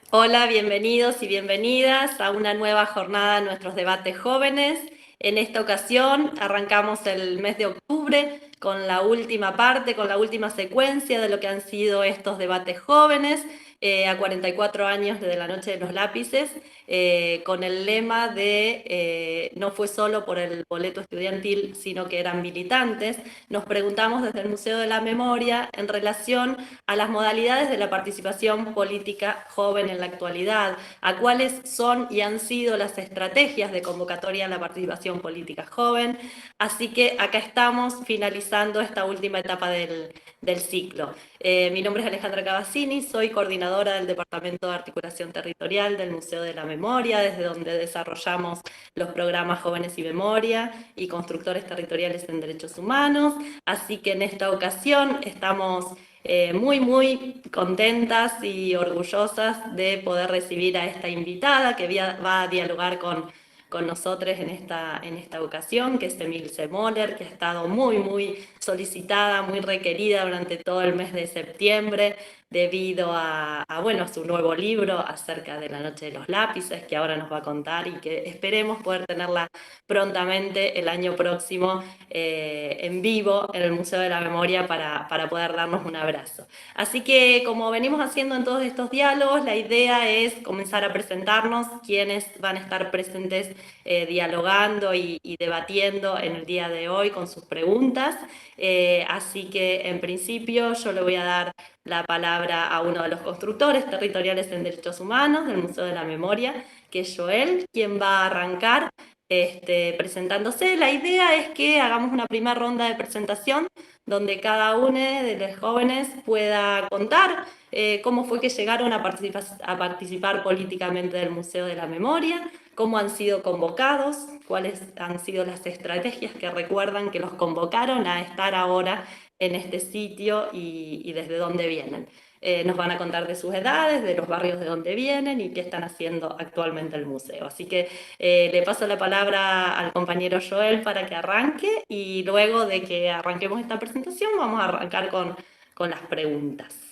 Hola, bienvenidos y bienvenidas a una nueva jornada de nuestros debates jóvenes. En esta ocasión arrancamos el mes de octubre con la última parte, con la última secuencia de lo que han sido estos debates jóvenes, a 44 años desde la Noche de los Lápices, con el lema de no fue solo por el boleto estudiantil, sino que eran militantes. Nos preguntamos desde el Museo de la Memoria en relación a las modalidades de la participación política joven en la actualidad, a cuáles son y han sido las estrategias de convocatoria a la participación política joven. Así que acá estamos finalizando esta última etapa del ciclo. Mi nombre es Alejandra Cavazzini, soy coordinadora del Departamento de Articulación Territorial del Museo de la Memoria, desde donde desarrollamos los programas Jóvenes y Memoria y Constructores Territoriales en Derechos Humanos. Así que en esta ocasión estamos muy contentas y orgullosas de poder recibir a esta invitada que va a dialogar con nosotros en esta ocasión, que es Emilce Moller, que ha estado muy solicitada, muy requerida durante todo el mes de septiembre debido bueno, a su nuevo libro acerca de la Noche de los Lápices, que ahora nos va a contar y que esperemos poder tenerla prontamente el año próximo en vivo en el Museo de la Memoria para poder darnos un abrazo. Así que como venimos haciendo en todos estos diálogos, la idea es comenzar a presentarnos quiénes van a estar presentes dialogando y debatiendo en el día de hoy con sus preguntas. Así que en principio yo le voy a dar la palabra a uno de los constructores territoriales en derechos humanos del Museo de la Memoria, que es Joel, quien va a arrancar presentándose. La idea es que hagamos una primera ronda de presentación donde cada uno de los jóvenes pueda contar cómo fue que llegaron a participar políticamente del Museo de la Memoria, cómo han sido convocados, cuáles han sido las estrategias que recuerdan que los convocaron a estar ahora en este sitio y desde dónde vienen. Nos van a contar de sus edades, de los barrios de donde vienen y qué están haciendo actualmente el museo. Así que le paso la palabra al compañero Joel para que arranque y luego de que arranquemos esta presentación vamos a arrancar con las preguntas.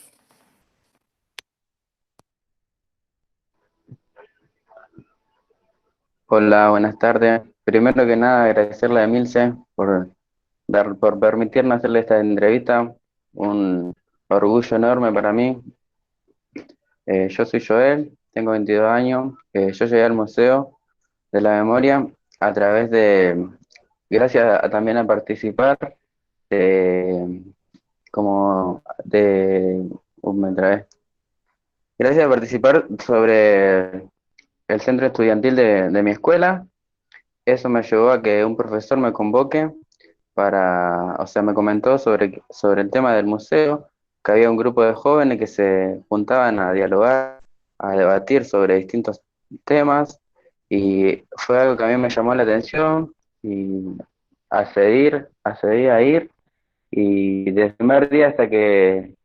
Hola, buenas tardes. Primero que nada, agradecerle a Emilce por permitirnos hacerle esta entrevista. Un orgullo enorme para mí. Yo soy Joel, tengo 22 años. Yo llegué al Museo de la Memoria a través gracias también a participar de, como de, me trabé. Gracias a participar sobre el centro estudiantil de mi escuela. Eso me llevó a que un profesor me convoque o sea, me comentó sobre el tema del museo, que había un grupo de jóvenes que se juntaban a dialogar, a debatir sobre distintos temas, y fue algo que a mí me llamó la atención, y accedí a ir, y desde el primer día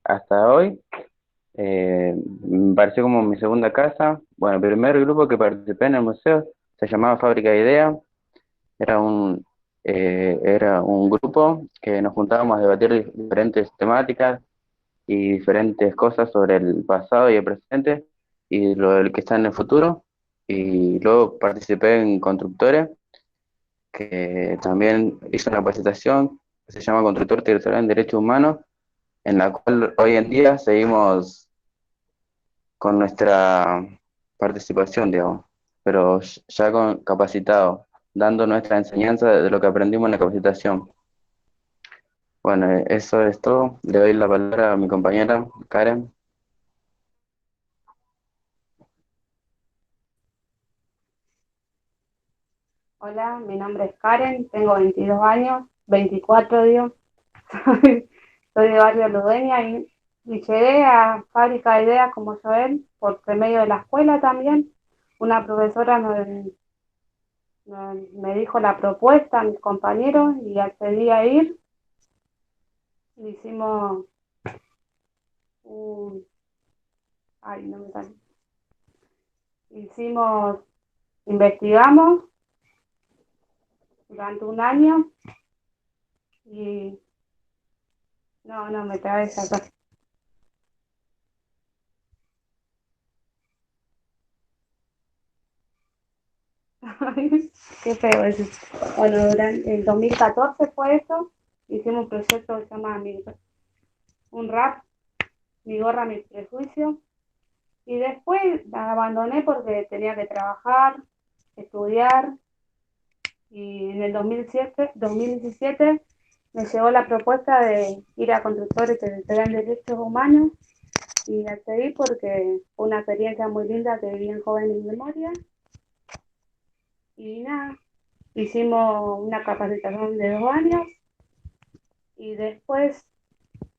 hasta hoy, me pareció como mi segunda casa. Bueno, el primer grupo que participé en el museo se llamaba Fábrica de Ideas. Era era un grupo que nos juntábamos a debatir diferentes temáticas y diferentes cosas sobre el pasado y el presente y lo que está en el futuro. Y luego participé en Constructores, que también hizo una presentación que se llama Constructor Territorial en Derechos Humanos, en la cual hoy en día seguimos con nuestra participación, digamos, pero ya capacitado, dando nuestra enseñanza de lo que aprendimos en la capacitación. Bueno, eso es todo. Le doy la palabra a mi compañera Karen. Hola, mi nombre es Karen, tengo 22 años, 24 digo, soy de Barrio Ludeña y llegué a Fábrica de Ideas como Joel por medio de la escuela también. Una profesora me dijo la propuesta a mis compañeros y accedí a ir. Hicimos un, ay, no me sale. Hicimos, investigamos durante un año y no me traes acá. Qué feo eso. Bueno, durante el 2014 fue eso. Hicimos un proyecto que se llama un rap, mi gorra, mi prejuicio. Y después la abandoné porque tenía que trabajar, estudiar. Y en el 2017 me llegó la propuesta de ir a Constructores Territoriales de Derechos Humanos y accedí porque fue una experiencia muy linda que viví en Jóvenes en Memoria. Y nada, hicimos una capacitación de 2 años y después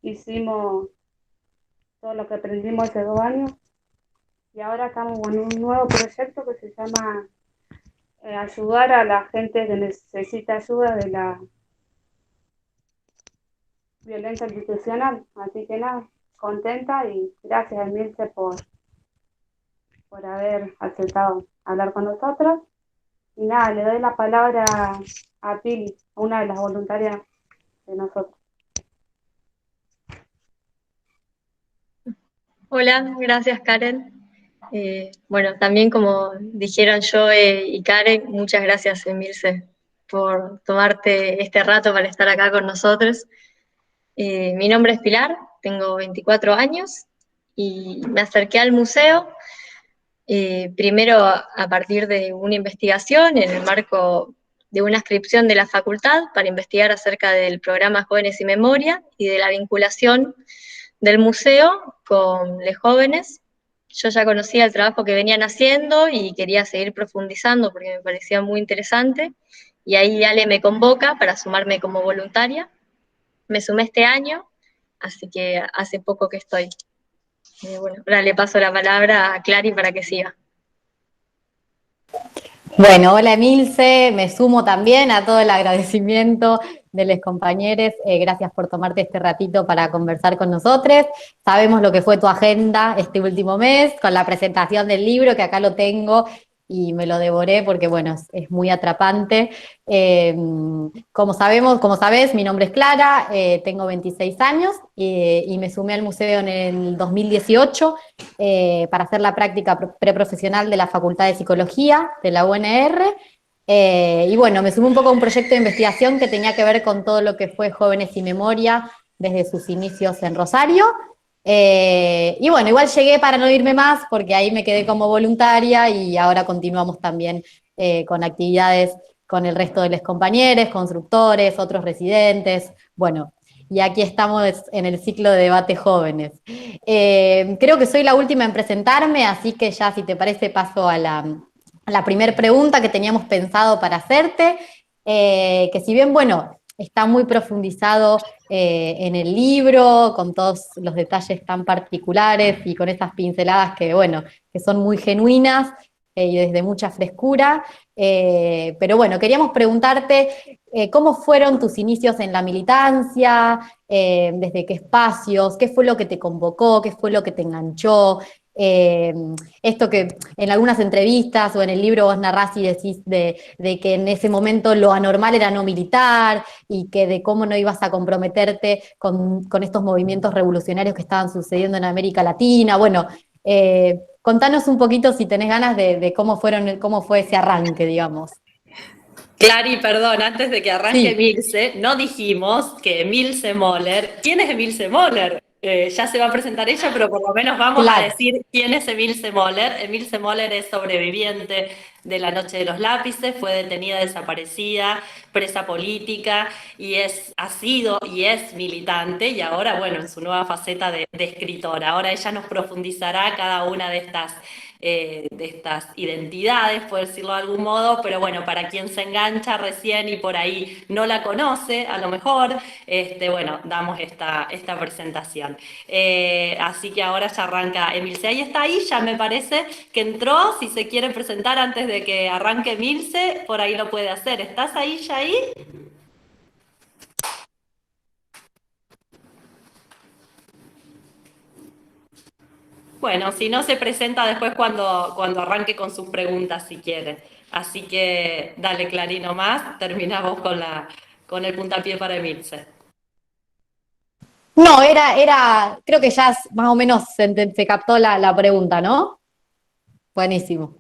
hicimos todo lo que aprendimos hace 2 años y ahora estamos con un nuevo proyecto que se llama ayudar a la gente que necesita ayuda de la violencia institucional. Así que nada, contenta y gracias Emilce por haber aceptado hablar con nosotros. Y nada, le doy la palabra a Pili, una de las voluntarias de nosotros. Hola, gracias Karen. Bueno, también como dijeron Joe y Karen, muchas gracias Emilce por tomarte este rato para estar acá con nosotros. Mi nombre es Pilar, tengo 24 años y me acerqué al museo primero a partir de una investigación en el marco de una inscripción de la facultad para investigar acerca del programa Jóvenes y Memoria y de la vinculación del museo con los jóvenes. Yo ya conocía el trabajo que venían haciendo y quería seguir profundizando porque me parecía muy interesante. Y ahí Ale me convoca para sumarme como voluntaria. Me sumé este año, así que hace poco que estoy. Bueno, ahora le paso la palabra a Clary para que siga. Bueno, hola Emilce, me sumo también a todo el agradecimiento de los compañeros. Gracias por tomarte este ratito para conversar con nosotros. Sabemos lo que fue tu agenda este último mes, con la presentación del libro, que acá lo tengo y me lo devoré porque, bueno, es muy atrapante. Como sabés, mi nombre es Clara, tengo 26 años y me sumé al museo en el 2018 para hacer la práctica preprofesional de la Facultad de Psicología de la UNR. Y bueno, me sumé un poco a un proyecto de investigación que tenía que ver con todo lo que fue Jóvenes y Memoria desde sus inicios en Rosario. Y bueno, igual llegué para no irme más porque ahí me quedé como voluntaria y ahora continuamos también con actividades con el resto de los compañeros, constructores, otros residentes, bueno, y aquí estamos en el ciclo de debate jóvenes. Creo que soy la última en presentarme, así que ya si te parece paso a la primera pregunta que teníamos pensado para hacerte, que si bien, bueno, está muy profundizado en el libro, con todos los detalles tan particulares y con esas pinceladas que, bueno, que son muy genuinas y desde mucha frescura. Pero bueno, queríamos preguntarte cómo fueron tus inicios en la militancia, desde qué espacios, qué fue lo que te convocó, qué fue lo que te enganchó. Eh, Esto que en algunas entrevistas o en el libro vos narrás y decís de que en ese momento lo anormal era no militar y que de cómo no ibas a comprometerte con estos movimientos revolucionarios que estaban sucediendo en América Latina. Bueno, contanos un poquito si tenés ganas de cómo fue ese arranque, digamos. Clary, perdón, antes de que arranque Sí, Emilce, no dijimos que Emilce Moller. ¿Quién es Emilce Moller? Ya se va a presentar ella, pero por lo menos vamos a claro. decir quién es Emilce Moller. Emilce Moller es sobreviviente de la Noche de los Lápices, fue detenida, desaparecida, presa política y ha sido y es militante y ahora, bueno, en su nueva faceta de escritora. Ahora ella nos profundizará cada una de estas identidades, por decirlo de algún modo, pero bueno, para quien se engancha recién y por ahí no la conoce, a lo mejor, bueno, damos esta presentación. Así que ahora ya arranca Emilce. Ahí está, ahí ya me parece que entró, si se quiere presentar antes de que arranque Emilce, por ahí lo puede hacer. ¿Estás ahí ya ahí? Bueno, si no se presenta después cuando arranque con sus preguntas, si quiere. Así que dale, Clarino, más. Terminamos con el puntapié para Emilce. No, creo que ya más o menos se captó la pregunta, ¿no? Buenísimo.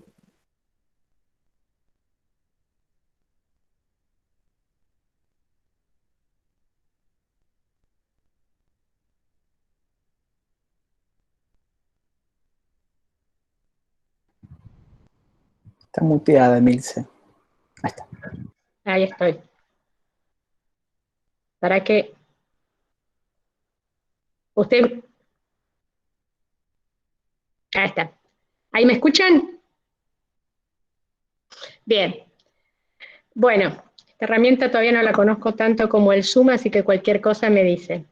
Está muteada, Emilce. Ahí está. Ahí estoy. Para que usted... Ahí está. ¿Ahí me escuchan? Bien. Bueno, esta herramienta todavía no la conozco tanto como el Zoom, así que cualquier cosa me dice.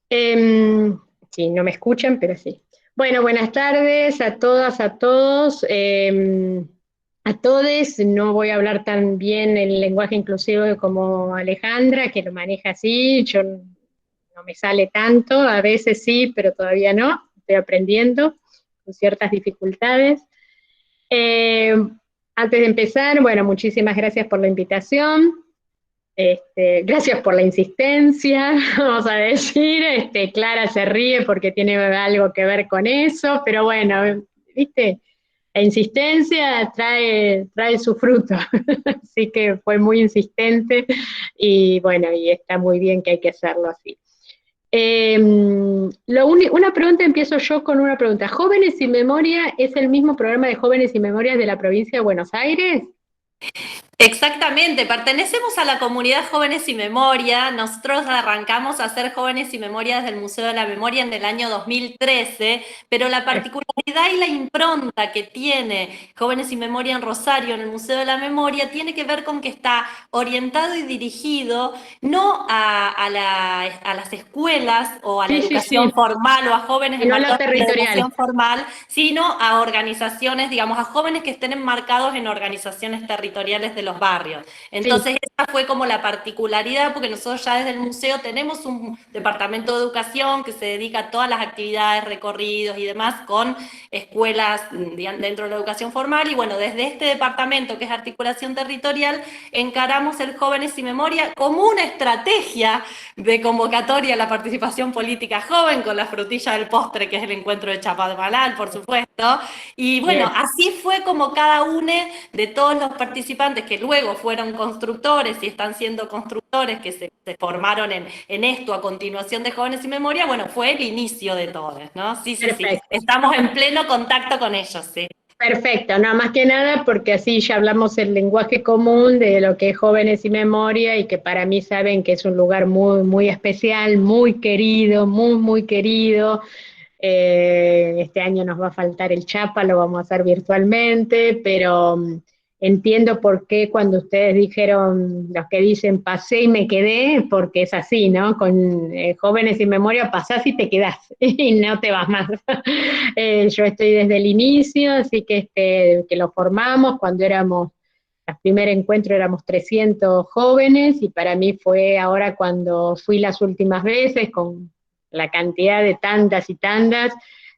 Sí, no me escuchan, pero sí. Bueno, buenas tardes a todas, a todos. A todes, no voy a hablar tan bien el lenguaje inclusivo como Alejandra, que lo maneja así, yo no me sale tanto, a veces sí, pero todavía no, estoy aprendiendo con ciertas dificultades. Antes de empezar, bueno, muchísimas gracias por la invitación. Gracias por la insistencia, vamos a decir. Clara se ríe porque tiene algo que ver con eso, pero bueno, ¿viste? La insistencia trae su fruto, así que fue muy insistente y bueno, y está muy bien que hay que hacerlo así. Una pregunta, empiezo yo con una pregunta. ¿Jóvenes y Memoria es el mismo programa de Jóvenes y Memorias de la provincia de Buenos Aires? Exactamente, pertenecemos a la comunidad Jóvenes y Memoria. Nosotros arrancamos a hacer Jóvenes y Memoria desde el Museo de la Memoria en el año 2013, pero la particularidad y la impronta que tiene Jóvenes y Memoria en Rosario, en el Museo de la Memoria, tiene que ver con que está orientado y dirigido no a las escuelas o a la educación formal o a jóvenes no a lo enmarcados en la territorial. educación formal, sino a organizaciones, digamos, a jóvenes que estén enmarcados en organizaciones territoriales de los barrios. Entonces, esa fue como la particularidad, porque nosotros ya desde el museo tenemos un departamento de educación que se dedica a todas las actividades, recorridos y demás con escuelas dentro de la educación formal, y bueno, desde este departamento, que es articulación territorial, encaramos el Jóvenes y Memoria como una estrategia de convocatoria a la participación política joven, con la frutilla del postre, que es el encuentro de Chapadmalal, por supuesto. Y bueno, así fue como cada uno de todos los participantes, que luego fueron constructores y están siendo constructores, que se formaron en esto a continuación de Jóvenes y Memoria, bueno, fue el inicio de todo, ¿no? Sí. Estamos en pleno contacto con ellos, sí. Perfecto, no, más que nada porque así ya hablamos el lenguaje común de lo que es Jóvenes y Memoria, y que para mí saben que es un lugar muy, muy especial, muy querido, muy, muy querido. Este año nos va a faltar el Chapa, lo vamos a hacer virtualmente, pero entiendo por qué cuando ustedes dijeron, los que dicen pasé y me quedé, porque es así, ¿no? Con Jóvenes y Memoria pasás y te quedás, y no te vas más. Yo estoy desde el inicio, así que lo formamos cuando éramos, el primer encuentro éramos 300 jóvenes, y para mí fue ahora cuando fui las últimas veces, con la cantidad de tandas y tandas,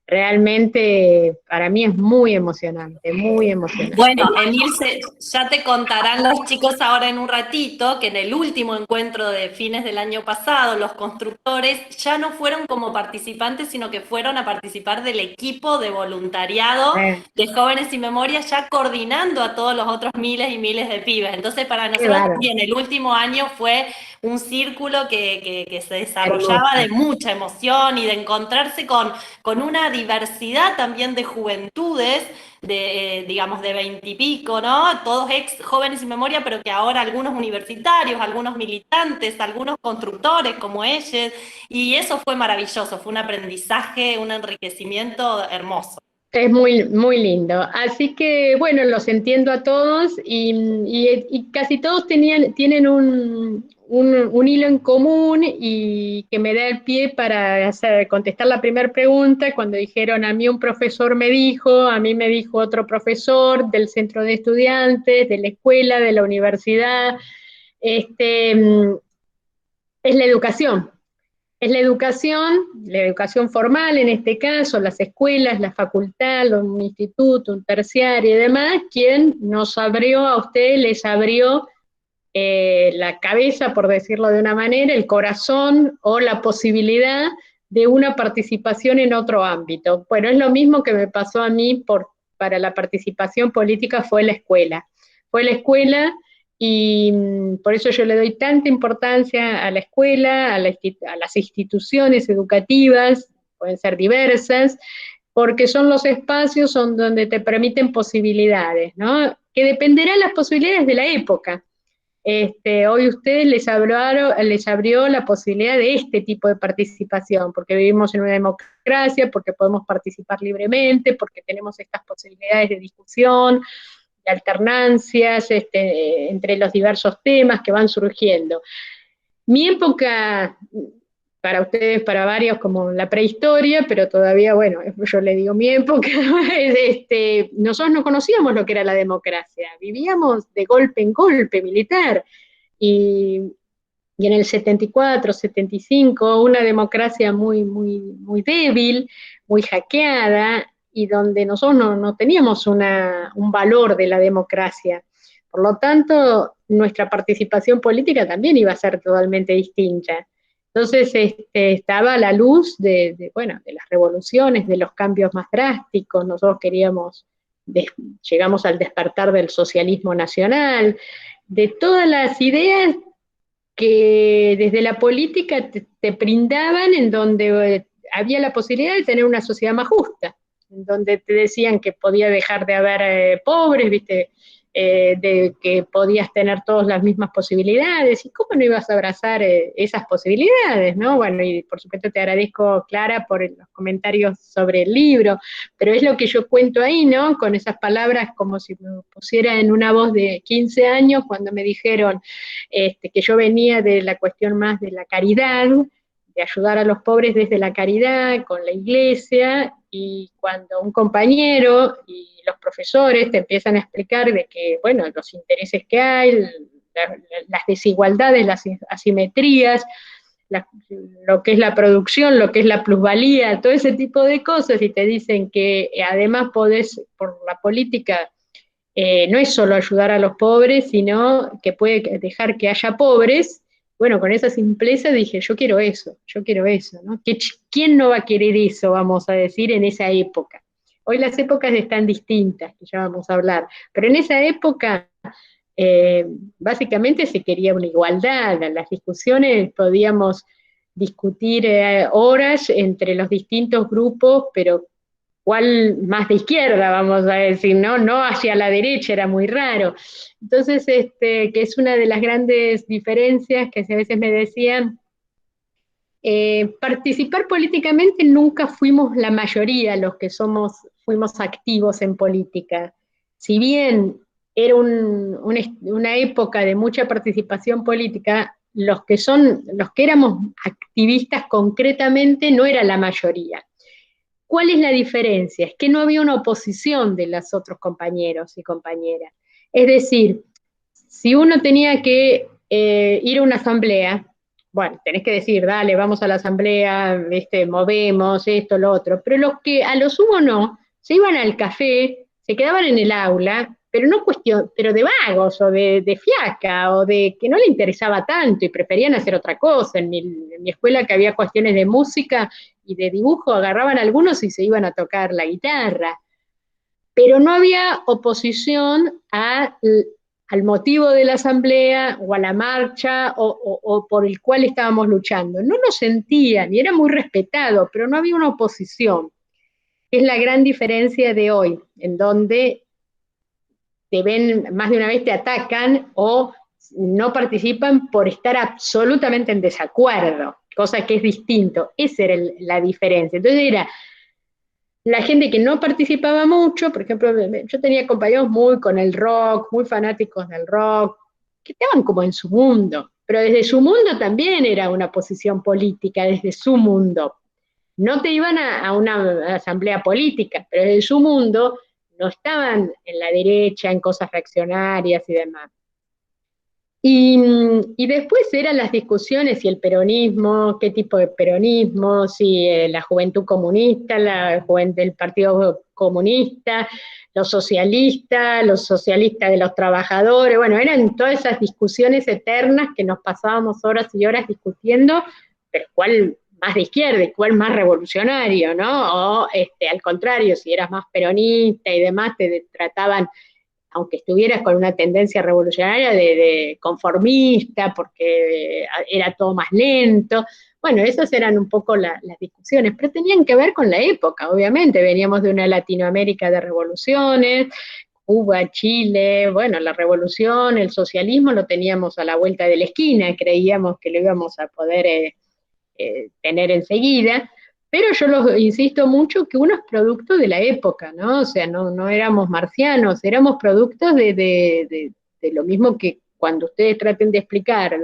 realmente para mí es muy emocionante, muy emocionante. Bueno, Emilce, ya te contarán los chicos ahora en un ratito que en el último encuentro de fines del año pasado, los constructores ya no fueron como participantes, sino que fueron a participar del equipo de voluntariado de Jóvenes y Memoria, ya coordinando a todos los otros miles y miles de pibes. Entonces, para nosotros también el último año fue un círculo que se desarrollaba de mucha emoción y de encontrarse con una diversidad también de juventudes, digamos, de 20 y pico, ¿no? Todos ex Jóvenes y Memoria, pero que ahora algunos universitarios, algunos militantes, algunos constructores como ellos, y eso fue maravilloso, fue un aprendizaje, un enriquecimiento hermoso. Es muy, muy lindo. Así que, bueno, los entiendo a todos, y casi todos tienen un hilo en común, y que me da el pie para contestar la primera pregunta, cuando dijeron a mí un profesor me dijo, a mí me dijo otro profesor del centro de estudiantes, de la escuela, de la universidad. Es la educación. Es la educación formal en este caso, las escuelas, la facultad, un instituto, un terciario y demás, quien nos abrió a ustedes, les abrió la cabeza, por decirlo de una manera, el corazón o la posibilidad de una participación en otro ámbito. Bueno, es lo mismo que me pasó a mí para la participación política, fue la escuela. Fue la escuela. Y por eso yo le doy tanta importancia a la escuela, a las instituciones educativas, pueden ser diversas, porque son los espacios donde te permiten posibilidades, ¿no? que dependerá de las posibilidades de la época. Hoy ustedes les abrió la posibilidad de este tipo de participación, porque vivimos en una democracia, porque podemos participar libremente, porque tenemos estas posibilidades de discusión, de alternancias entre los diversos temas que van surgiendo. Mi época, para ustedes, para varios, como la prehistoria, pero todavía, bueno, yo le digo mi época, nosotros no conocíamos lo que era la democracia, vivíamos de golpe en golpe militar, y en el 74, 75, una democracia muy, muy, muy débil, muy hackeada, y donde nosotros no teníamos un valor de la democracia. Por lo tanto, nuestra participación política también iba a ser totalmente distinta. Entonces estaba a la luz de las revoluciones, de los cambios más drásticos. Nosotros llegamos al despertar del socialismo nacional, de todas las ideas que desde la política te brindaban, en donde había la posibilidad de tener una sociedad más justa, en donde te decían que podía dejar de haber pobres, ¿viste? De que podías tener todas las mismas posibilidades, y cómo no ibas a abrazar esas posibilidades, ¿no? Bueno, y por supuesto te agradezco, Clara, por los comentarios sobre el libro, pero es lo que yo cuento ahí, ¿no? Con esas palabras, como si me pusiera en una voz de 15 años, cuando me dijeron que yo venía de la cuestión más de la caridad, de ayudar a los pobres desde la caridad, con la iglesia, y cuando un compañero y los profesores te empiezan a explicar de que, bueno, los intereses que hay, las desigualdades, las asimetrías, lo que es la producción, lo que es la plusvalía, todo ese tipo de cosas, y te dicen que además podés, por la política, no es solo ayudar a los pobres, sino que puede dejar que haya pobres. Bueno, con esa simpleza dije, yo quiero eso, ¿no? ¿Quién no va a querer eso, vamos a decir, en esa época? Hoy las épocas están distintas, que ya vamos a hablar, pero en esa época básicamente se quería una igualdad. En las discusiones podíamos discutir horas entre los distintos grupos, pero cuál más de izquierda, vamos a decir, no hacia la derecha, era muy raro. Entonces, que es una de las grandes diferencias que a veces me decían, participar políticamente nunca fuimos la mayoría los que fuimos activos en política. Si bien era una época de mucha participación política, los que éramos activistas concretamente no era la mayoría. ¿Cuál es la diferencia? Es que no había una oposición de los otros compañeros y compañeras. Es decir, si uno tenía que ir a una asamblea, bueno, tenés que decir, dale, vamos a la asamblea, movemos esto, lo otro, pero los que a lo sumo no, se iban al café, se quedaban en el aula, pero de vagos o de fiaca, o de que no le interesaba tanto y preferían hacer otra cosa. En mi escuela, que había cuestiones de música y de dibujo, agarraban algunos y se iban a tocar la guitarra. Pero no había oposición al motivo de la asamblea o a la marcha o por el cual estábamos luchando. No nos sentían y era muy respetado, pero no había una oposición. Es la gran diferencia de hoy, en donde te ven, más de una vez te atacan o no participan por estar absolutamente en desacuerdo, cosa que es distinto. Esa era la diferencia. Entonces era la gente que no participaba mucho. Por ejemplo, yo tenía compañeros muy con el rock, muy fanáticos del rock, que estaban como en su mundo, pero desde su mundo también era una posición política, desde su mundo. No te iban a una asamblea política, pero desde su mundo no estaban en la derecha, en cosas reaccionarias y demás. Y después eran las discusiones si el peronismo, qué tipo de peronismo, si la juventud comunista, el Partido Comunista, los socialistas de los trabajadores. Bueno, eran todas esas discusiones eternas que nos pasábamos horas y horas discutiendo, pero cuál más de izquierda y cuál más revolucionario, ¿no? O al contrario, si eras más peronista y demás, te trataban, aunque estuvieras con una tendencia revolucionaria, de conformista, porque era todo más lento. Bueno, esas eran un poco las discusiones, pero tenían que ver con la época, obviamente. Veníamos de una Latinoamérica de revoluciones, Cuba, Chile, bueno, la revolución, el socialismo lo teníamos a la vuelta de la esquina, creíamos que lo íbamos a poder tener enseguida, pero yo insisto mucho que uno es producto de la época, ¿no? O sea, no éramos marcianos, éramos productos de lo mismo que cuando ustedes traten de explicar a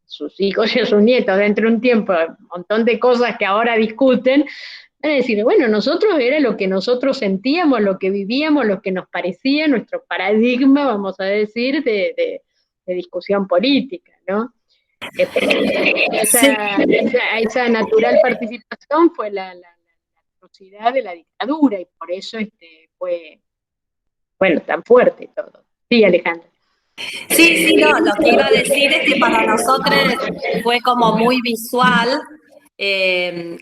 sus hijos y a sus nietos dentro de un tiempo, un montón de cosas que ahora discuten, van a decir, bueno, nosotros era lo que nosotros sentíamos, lo que vivíamos, lo que nos parecía, nuestro paradigma, vamos a decir, de discusión política, ¿no? Esa natural participación fue la atrocidad de la dictadura y por eso fue, bueno, tan fuerte todo. Sí, Alejandra. Sí, no, lo que iba a decir es que para nosotros fue como muy visual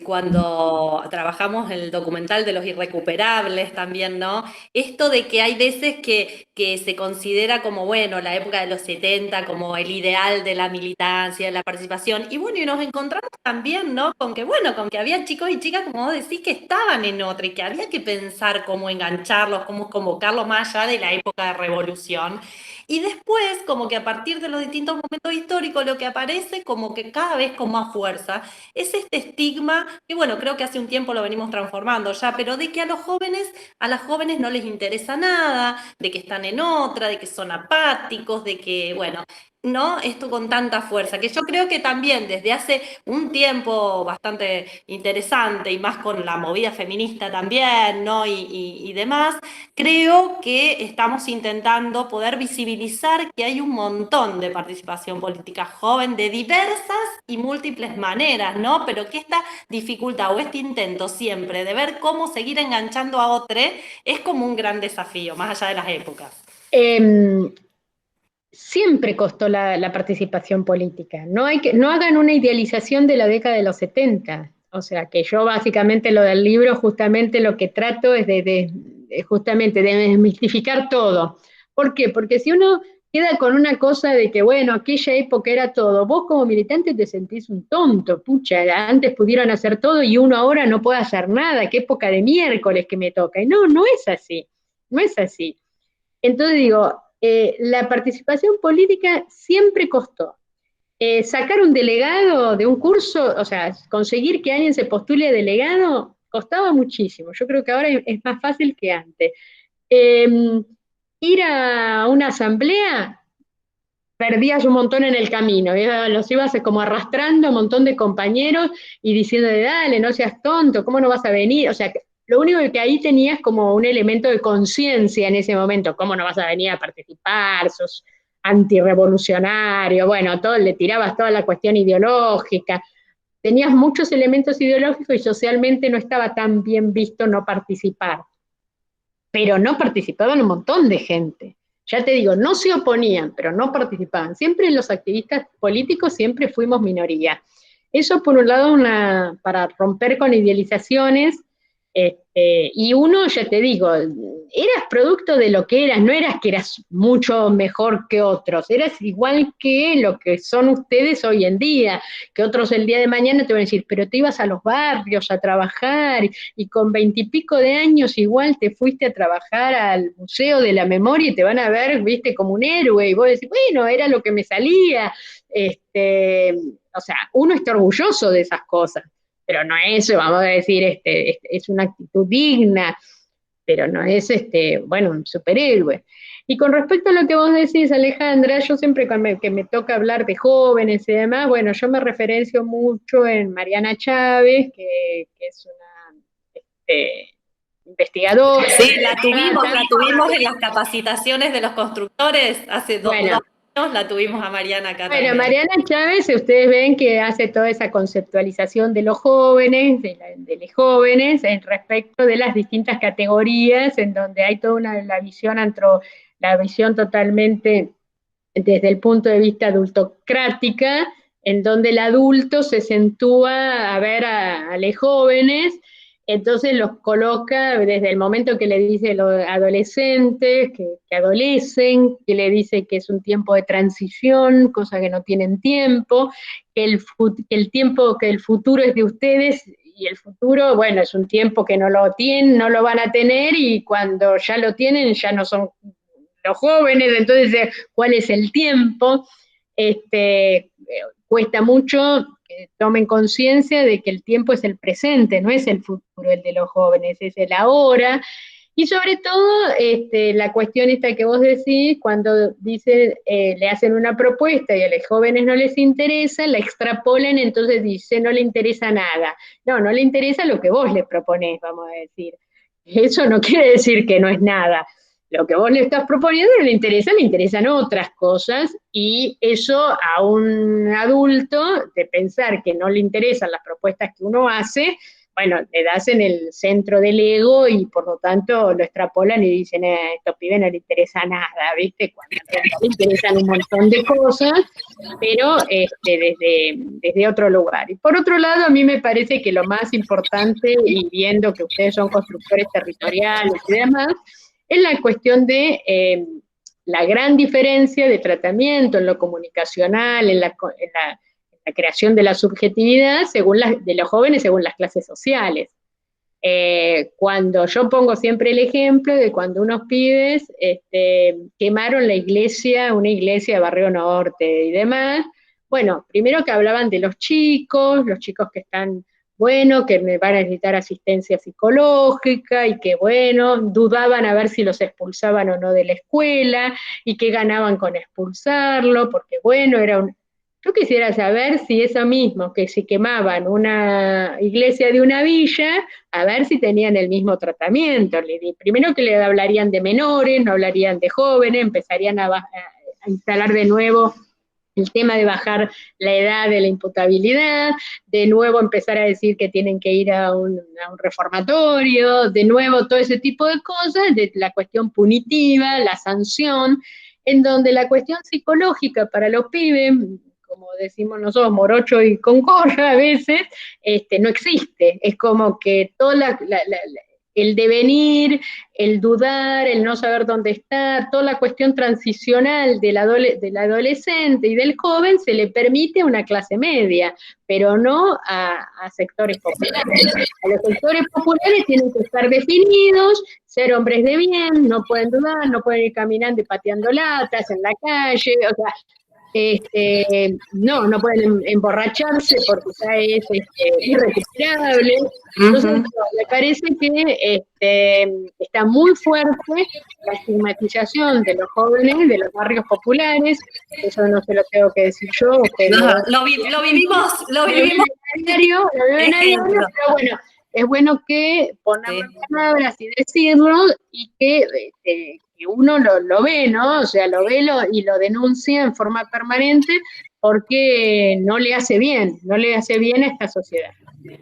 cuando trabajamos el documental de los irrecuperables también, ¿no? Esto de que hay veces que se considera como, bueno, la época de los 70 como el ideal de la militancia, de la participación, y bueno, y nos encontramos también, ¿no? Con que, bueno, con que había chicos y chicas, como vos decís, que estaban en otra y que había que pensar cómo engancharlos, cómo convocarlos más allá de la época de revolución. Y después, como que a partir de los distintos momentos históricos, lo que aparece como que cada vez con más fuerza es este estigma, que bueno, creo que hace un tiempo lo venimos transformando ya, pero de que a las jóvenes no les interesa nada, de que están en otra, de que son apáticos, de que, bueno, ¿no? Esto con tanta fuerza, que yo creo que también desde hace un tiempo bastante interesante y más con la movida feminista también, ¿no? Y demás, creo que estamos intentando poder visibilizar que hay un montón de participación política joven de diversas y múltiples maneras, ¿no? Pero que esta dificultad o este intento siempre de ver cómo seguir enganchando a otro es como un gran desafío, más allá de las épocas. Siempre costó la participación política. No hagan una idealización de la década de los 70. O sea, que yo básicamente lo del libro justamente lo que trato es justamente de desmistificar todo. ¿Por qué? Porque si uno queda con una cosa de que, bueno, aquella época era todo, vos como militante te sentís un tonto, pucha, antes pudieron hacer todo y uno ahora no puede hacer nada, qué época de miércoles que me toca. Y no es así, no es así. Entonces digo, la participación política siempre costó. Sacar un delegado de un curso, o sea, conseguir que alguien se postule delegado, costaba muchísimo. Yo creo que ahora es más fácil que antes. Ir a una asamblea, perdías un montón en el camino, los ibas como arrastrando a un montón de compañeros y diciéndole, dale, no seas tonto, ¿cómo no vas a venir? O sea, lo único que ahí tenías como un elemento de conciencia en ese momento, ¿cómo no vas a venir a participar? Sos antirrevolucionario, bueno, le tirabas toda la cuestión ideológica, tenías muchos elementos ideológicos y socialmente no estaba tan bien visto no participar, pero no participaban un montón de gente. Ya te digo, no se oponían, pero no participaban. Siempre los activistas políticos siempre fuimos minoría. Eso por un lado para romper con idealizaciones, y uno, ya te digo, eras producto de lo que eras, no eras que eras mucho mejor que otros, eras igual que lo que son ustedes hoy en día, que otros el día de mañana te van a decir, pero te ibas a los barrios a trabajar y con 20 y pico de años igual te fuiste a trabajar al Museo de la Memoria y te van a ver, viste, como un héroe, y vos decís, bueno, era lo que me salía, o sea, uno está orgulloso de esas cosas, pero no es, vamos a decir, es una actitud digna, pero no es, bueno, un superhéroe. Y con respecto a lo que vos decís, Alejandra, yo siempre que me toca hablar de jóvenes y demás, bueno, yo me referencio mucho en Mariana Chávez, que es una investigadora. Sí, la tuvimos en las capacitaciones de los constructores hace 2 años, la tuvimos a Mariana acá Bueno, también. Mariana Chávez, ustedes ven que hace toda esa conceptualización de los jóvenes, de los jóvenes, en respecto de las distintas categorías, en donde hay toda la visión totalmente desde el punto de vista adultocrática, en donde el adulto se acentúa a ver a los jóvenes, entonces los coloca desde el momento que le dice a los adolescentes, que adolecen, que le dice que es un tiempo de transición, cosa que no tienen tiempo, que el futuro es de ustedes y el futuro, bueno, es un tiempo que no lo tienen, no lo van a tener, y cuando ya lo tienen ya no son los jóvenes, entonces, ¿cuál es el tiempo? Cuesta mucho que tomen conciencia de que el tiempo es el presente, no es el futuro el de los jóvenes, es el ahora. Y sobre todo, la cuestión esta que vos decís, cuando le hacen una propuesta y a los jóvenes no les interesa, la extrapolan, entonces dice, no le interesa nada. No, no le interesa lo que vos le proponés, vamos a decir. Eso no quiere decir que no es nada. Lo que vos le estás proponiendo no le interesa, le interesan otras cosas, y eso a un adulto, de pensar que no le interesan las propuestas que uno hace, bueno, le das en el centro del ego y por lo tanto lo extrapolan y dicen, a estos pibes no le interesa nada, ¿viste? Cuando en realidad le interesan un montón de cosas, pero desde otro lugar. Y por otro lado, a mí me parece que lo más importante, y viendo que ustedes son constructores territoriales y demás, es la cuestión de la gran diferencia de tratamiento en lo comunicacional, en la creación de la subjetividad de los jóvenes según las clases sociales. Cuando yo pongo siempre el ejemplo de cuando unos pibes quemaron una iglesia de Barrio Norte y demás, bueno, primero que hablaban de los chicos que están, bueno, que me van a necesitar asistencia psicológica, y que, bueno, dudaban a ver si los expulsaban o no de la escuela, y que ganaban con expulsarlo, porque, bueno, yo quisiera saber si eso mismo, que si quemaban una iglesia de una villa, a ver si tenían el mismo tratamiento. Primero que le hablarían de menores, no hablarían de jóvenes, empezarían a instalar de nuevo el tema de bajar la edad de la imputabilidad, de nuevo empezar a decir que tienen que ir a un reformatorio, de nuevo todo ese tipo de cosas, de la cuestión punitiva, la sanción, en donde la cuestión psicológica para los pibes, como decimos nosotros, morocho y con gorra a veces, no existe. Es como que toda el devenir, el dudar, el no saber dónde está, toda la cuestión transicional del adolescente y del joven se le permite a una clase media, pero no a sectores populares. A los sectores populares tienen que estar definidos, ser hombres de bien, no pueden dudar, no pueden ir caminando y pateando latas en la calle, o sea, no pueden emborracharse porque ya es irrecuperable. Entonces, me parece que está muy fuerte la estigmatización de los jóvenes de los barrios populares. Eso no se lo tengo que decir yo. Lo vivimos. Lo vivimos en el diario, pero bueno, es bueno que ponerlo en palabras y decirlo, y que uno lo ve, ¿no? O sea, lo ve y lo denuncia en forma permanente, porque no le hace bien a esta sociedad.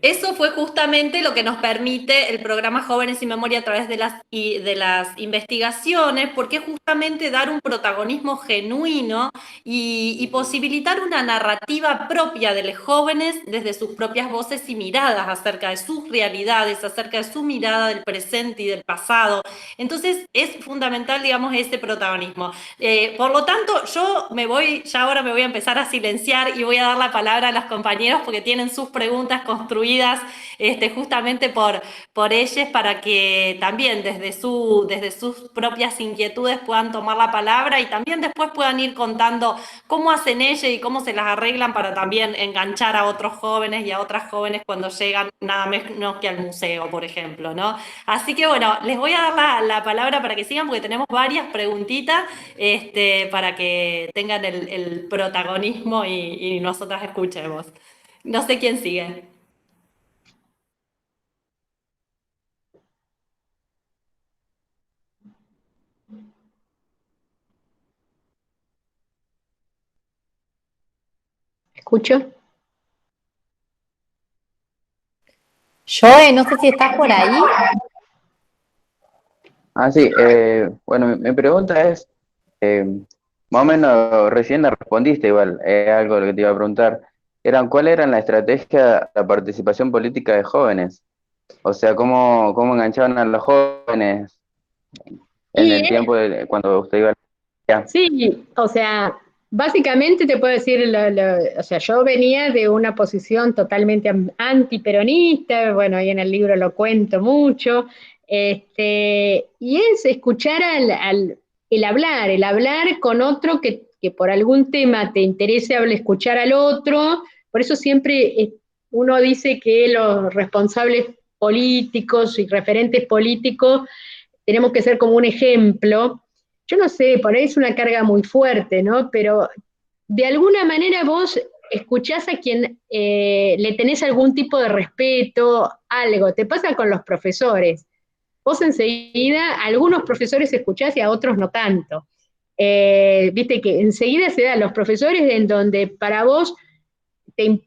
Eso fue justamente lo que nos permite el programa Jóvenes y Memoria a través de las investigaciones, porque justamente dar un protagonismo genuino y posibilitar una narrativa propia de los jóvenes desde sus propias voces y miradas acerca de sus realidades, acerca de su mirada del presente y del pasado. Entonces es fundamental, digamos, ese protagonismo. Por lo tanto, ahora me voy a empezar a silenciar y voy a dar la palabra a los compañeros porque tienen sus preguntas construidas justamente por ellos, para que también desde sus propias inquietudes puedan tomar la palabra y también después puedan ir contando cómo hacen ellos y cómo se las arreglan para también enganchar a otros jóvenes y a otras jóvenes cuando llegan nada menos que al museo, por ejemplo, ¿no? Así que bueno, les voy a dar la palabra para que sigan porque tenemos varias preguntitas para que tengan el protagonismo y nosotras escuchemos. No sé quién sigue. ¿Escucho? Joe, no sé si estás por ahí. Sí, bueno, mi pregunta es, más o menos recién la respondiste igual, algo de lo que te iba a preguntar, ¿cuál era la estrategia de la participación política de jóvenes? O sea, ¿cómo enganchaban a los jóvenes en el tiempo cuando usted iba a... Sí, o sea, básicamente te puedo decir, o sea, yo venía de una posición totalmente antiperonista, bueno, ahí en el libro lo cuento mucho, y es escuchar el hablar con otro que por algún tema te interese escuchar al otro, por eso siempre uno dice que los responsables políticos y referentes políticos tenemos que ser como un ejemplo. Yo no sé, por ahí es una carga muy fuerte, ¿no? Pero de alguna manera vos escuchás a quien le tenés algún tipo de respeto, algo. Te pasa con los profesores. Vos enseguida, a algunos profesores escuchás y a otros no tanto. Viste que enseguida se dan los profesores en donde para vos te,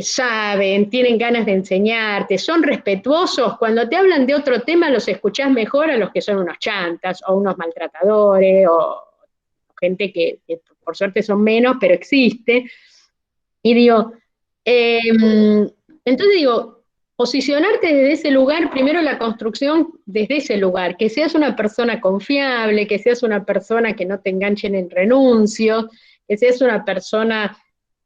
saben, tienen ganas de enseñarte, son respetuosos. Cuando te hablan de otro tema, los escuchás mejor a los que son unos chantas o unos maltratadores o gente que por suerte son menos, pero existe. Y digo, entonces digo, posicionarte desde ese lugar, primero la construcción desde ese lugar, que seas una persona confiable, que seas una persona que no te enganchen en renuncios, que seas una persona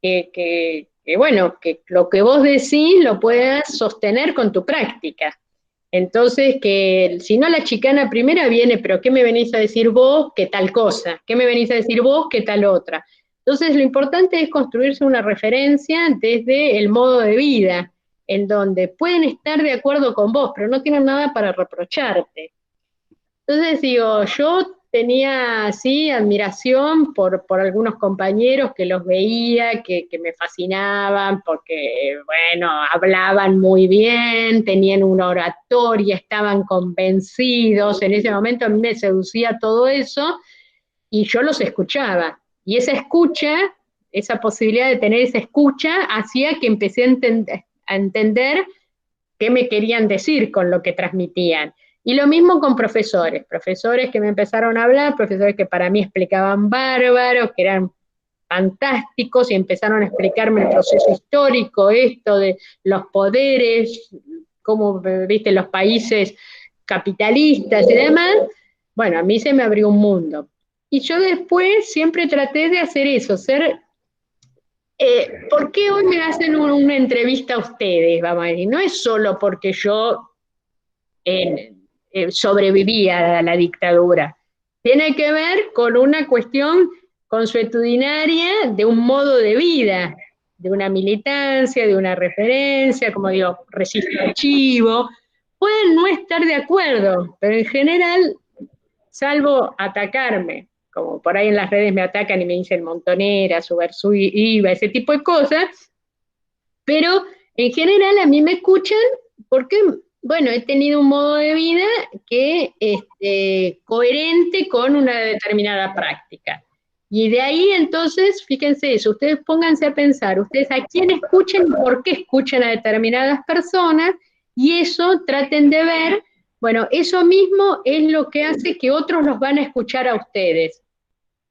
que bueno, que lo que vos decís lo puedas sostener con tu práctica. Entonces, que si no la chicana primera viene, pero ¿qué me venís a decir vos que tal cosa? ¿Qué me venís a decir vos que tal otra? Entonces, lo importante es construirse una referencia desde el modo de vida, en donde pueden estar de acuerdo con vos, pero no tienen nada para reprocharte. Entonces digo, yo tenía así admiración por algunos compañeros que los veía, que me fascinaban, porque, bueno, hablaban muy bien, tenían una oratoria, estaban convencidos, en ese momento a mí me seducía todo eso, y yo los escuchaba. Y esa escucha, esa posibilidad de tener esa escucha, hacía que empecé a entender qué me querían decir con lo que transmitían. Y lo mismo con profesores, profesores que me empezaron a hablar, profesores que para mí explicaban bárbaros, que eran fantásticos y empezaron a explicarme el proceso histórico, esto de los poderes, cómo, viste, los países capitalistas y demás. Bueno, a mí se me abrió un mundo. Y yo después siempre traté de hacer eso, ser ¿por qué hoy me hacen una entrevista a ustedes? Vamos a decir, no es solo porque yo sobrevivía a la dictadura, tiene que ver con una cuestión consuetudinaria de un modo de vida, de una militancia, de una referencia, como digo, registro archivo. Pueden no estar de acuerdo, pero en general, salvo atacarme, como por ahí en las redes me atacan y me dicen montonera, subversiva, ese tipo de cosas, pero en general a mí me escuchan porque, bueno, he tenido un modo de vida que coherente con una determinada práctica. Y de ahí entonces, fíjense eso, ustedes pónganse a pensar, ustedes a quién escuchan y por qué escuchan a determinadas personas, y eso traten de ver, bueno, eso mismo es lo que hace que otros los van a escuchar a ustedes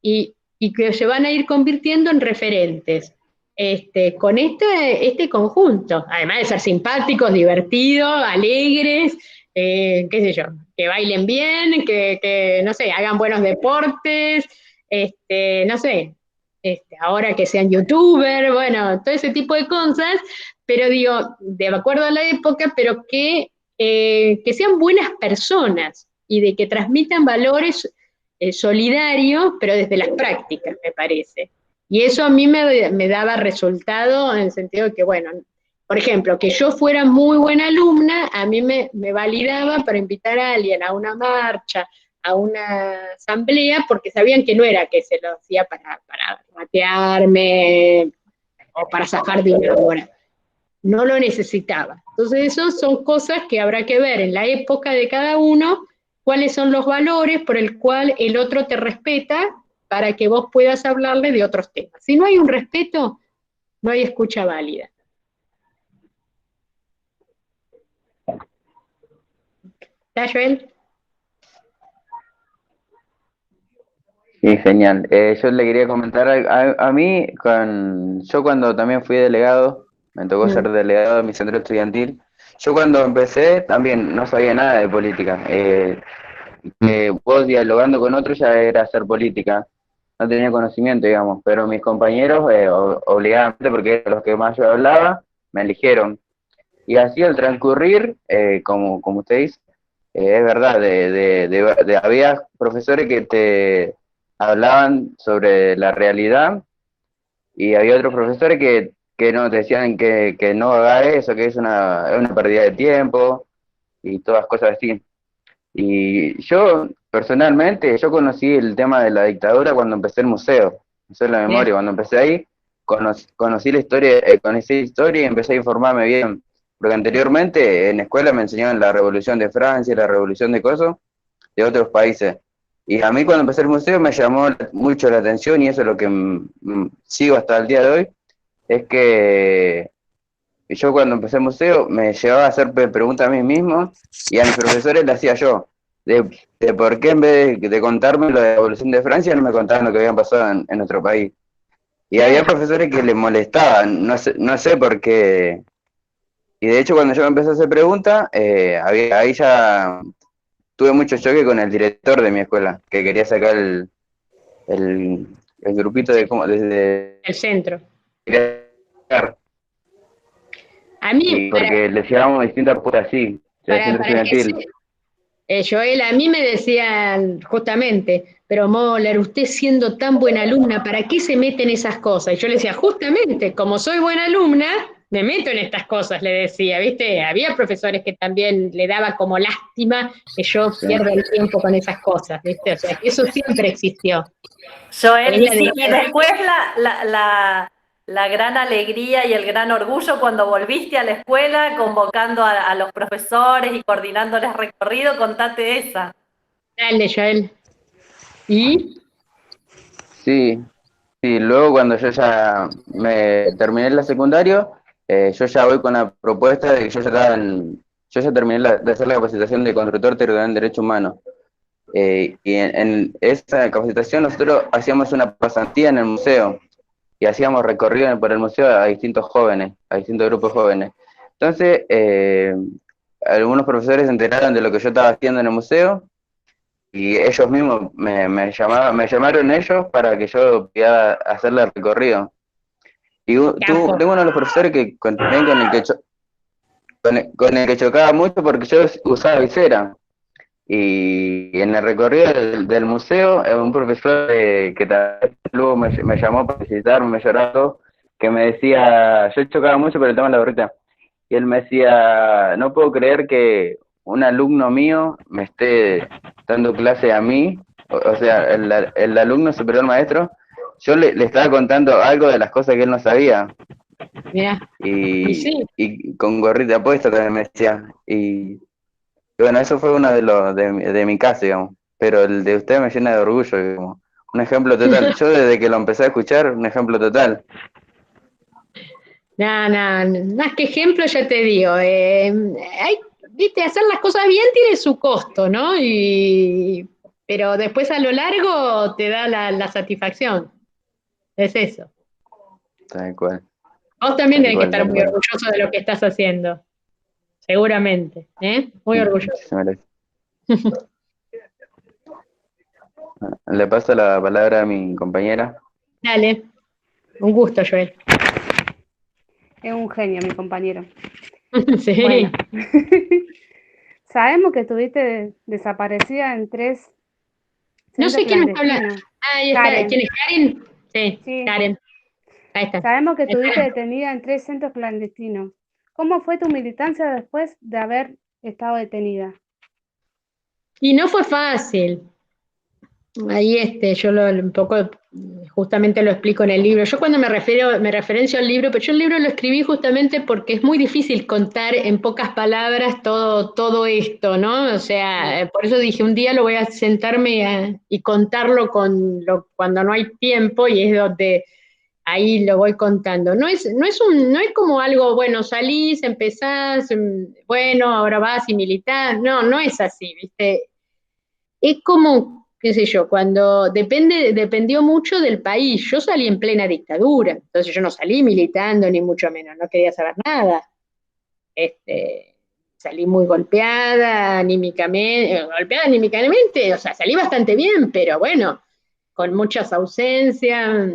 y que se van a ir convirtiendo en referentes. Con este conjunto, además de ser simpáticos, divertidos, alegres, qué sé yo, que bailen bien, que no sé, hagan buenos deportes, no sé, ahora que sean youtubers, bueno, todo ese tipo de cosas, pero digo, de acuerdo a la época, pero que sean buenas personas y de que transmitan valores solidarios, pero desde las prácticas, me parece. Y eso a mí me daba resultado en el sentido de que, bueno, por ejemplo, que yo fuera muy buena alumna, a mí me validaba para invitar a alguien a una marcha, a una asamblea, porque sabían que no era que se lo hacía para matearme o para zafar de una hora. No lo necesitaba. Entonces, eso son cosas que habrá que ver en la época de cada uno, cuáles son los valores por el cual el otro te respeta para que vos puedas hablarle de otros temas. Si no hay un respeto, no hay escucha válida. ¿Está, Joel? Sí, genial. Yo le quería comentar a mí, yo cuando también fui delegado, me tocó ser delegado de mi centro estudiantil. Yo cuando empecé también no sabía nada de política. Vos dialogando con otros ya era hacer política. no tenía conocimiento, digamos, pero mis compañeros, obligadamente, porque eran los que más yo hablaba, me eligieron. Y así al transcurrir, como usted dice, es verdad, había profesores que te hablaban sobre la realidad y había otros profesores que no te decían que no haga eso, que es una pérdida de tiempo y todas cosas así. Y yo, personalmente, yo conocí el tema de la dictadura cuando empecé el Museo de la Memoria. Cuando empecé ahí, conocí la historia, conocí la historia y empecé a informarme bien. Porque anteriormente en la escuela me enseñaban la Revolución de Francia, la Revolución de cosas de otros países. Y a mí cuando empecé el museo me llamó mucho la atención y eso es lo que sigo hasta el día de hoy, es que yo cuando empecé el museo me llevaba a hacer preguntas a mí mismo y a mis profesores le hacía yo, de por qué en vez de contarme lo de la Revolución de Francia no me contaban lo que había pasado en nuestro país. Y había profesores que les molestaban, no sé por qué. Y de hecho cuando yo me empecé a hacer preguntas, ahí ya tuve mucho choque con el director de mi escuela, que quería sacar el grupito de cómo desde El centro. quería A mí, porque le llevábamos distintas puertas así, para centro que estudiantil. Joel, a mí me decían justamente, pero Moller, usted siendo tan buena alumna, ¿para qué se mete en esas cosas? Y yo le decía, justamente, como soy buena alumna, me meto en estas cosas, le decía, ¿viste? Había profesores que también le daba como lástima que yo pierda el tiempo con esas cosas, ¿viste? O sea, que eso siempre existió. Joel, y después la gran alegría y el gran orgullo cuando volviste a la escuela convocando a los profesores y coordinándoles recorrido, contate esa. Dale, Joel. ¿Y? Sí, luego cuando yo ya me terminé la secundaria, yo ya voy con la propuesta de que yo ya terminé de hacer la capacitación de constructor territorial en Derecho Humano. Y en esa capacitación nosotros hacíamos una pasantía en el museo y hacíamos recorrido por el museo a distintos jóvenes, a distintos grupos jóvenes. Entonces, algunos profesores se enteraron de lo que yo estaba haciendo en el museo y ellos mismos me llamaron ellos para que yo pudiera hacerle el recorrido. Y tengo uno de los profesores también con el que chocaba mucho porque yo usaba visera. Y en el recorrido del museo, un profesor que luego me llamó para visitarme, me lloró, que me decía, yo chocaba mucho por el tema de la gorrita, y él me decía, no puedo creer que un alumno mío me esté dando clase a mí, o sea, el alumno superior al maestro, yo le estaba contando algo de las cosas que él no sabía. Mirá. Y con gorrita puesta también me decía, y bueno, eso fue uno de mi caso, digamos. Pero el de usted me llena de orgullo, digamos. Un ejemplo total. Yo desde que lo empecé a escuchar, un ejemplo total. No, más que ejemplo ya te digo, viste, hacer las cosas bien tiene su costo, ¿no? Pero después a lo largo te da la satisfacción. Es eso. Tal cual. Vos también tenés que Tal estar muy cual. orgulloso de lo que estás haciendo. Seguramente, ¿eh? Muy orgulloso. Muchísimas gracias. Le paso la palabra a mi compañera. Dale. Un gusto, Joel. Es un genio, mi compañero. Sí. Bueno, sabemos que estuviste desaparecida en 3 No sé centros quién me está hablando. clandestinos. Ahí está. Karen. ¿Quién es Karen? Sí, Karen. Ahí está. Sabemos que estuviste detenida en 3 centros clandestinos. ¿Cómo fue tu militancia después de haber estado detenida? Y no fue fácil. Ahí yo un poco justamente lo explico en el libro. Yo cuando me referencio al libro, pero yo el libro lo escribí justamente porque es muy difícil contar en pocas palabras todo esto, ¿no? O sea, por eso dije, un día lo voy a sentarme y contarlo cuando no hay tiempo y es donde ahí lo voy contando. No es como algo, bueno, salís, empezás, bueno, ahora vas y militás. No es así, ¿viste? Es como, qué sé yo, cuando dependió mucho del país. Yo salí en plena dictadura, entonces yo no salí militando, ni mucho menos, no quería saber nada. Salí muy golpeada anímicamente, o sea, salí bastante bien, pero bueno, con muchas ausencias,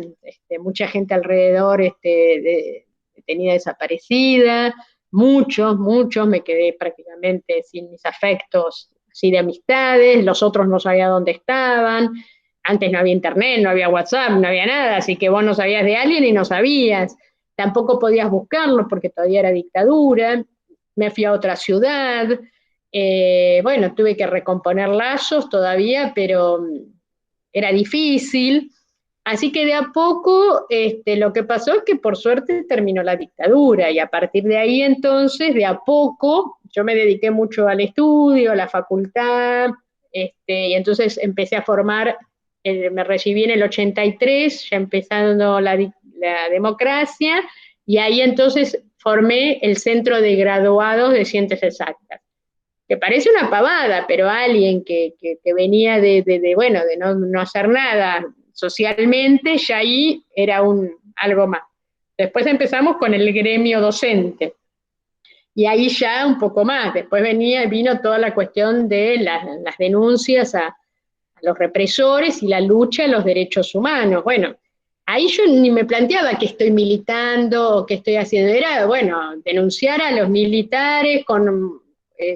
mucha gente alrededor detenida, desaparecida, muchos, me quedé prácticamente sin mis afectos, así de amistades, los otros no sabía dónde estaban, antes no había internet, no había WhatsApp, no había nada, así que vos no sabías de alguien y no sabías, tampoco podías buscarlo porque todavía era dictadura, me fui a otra ciudad, bueno, tuve que recomponer lazos todavía, pero era difícil, así que de a poco lo que pasó es que por suerte terminó la dictadura y a partir de ahí entonces, de a poco, yo me dediqué mucho al estudio, a la facultad, y entonces empecé a formar, me recibí en el 83, ya empezando la democracia, y ahí entonces formé el Centro de Graduados de Ciencias Exactas, que parece una pavada, pero alguien que venía bueno, de no hacer nada socialmente, ya ahí era algo más. Después empezamos con el gremio docente, y ahí ya un poco más. Después vino toda la cuestión de las denuncias a los represores y la lucha a los derechos humanos. Bueno, ahí yo ni me planteaba que estoy militando o que estoy haciendo, era, bueno, denunciar a los militares,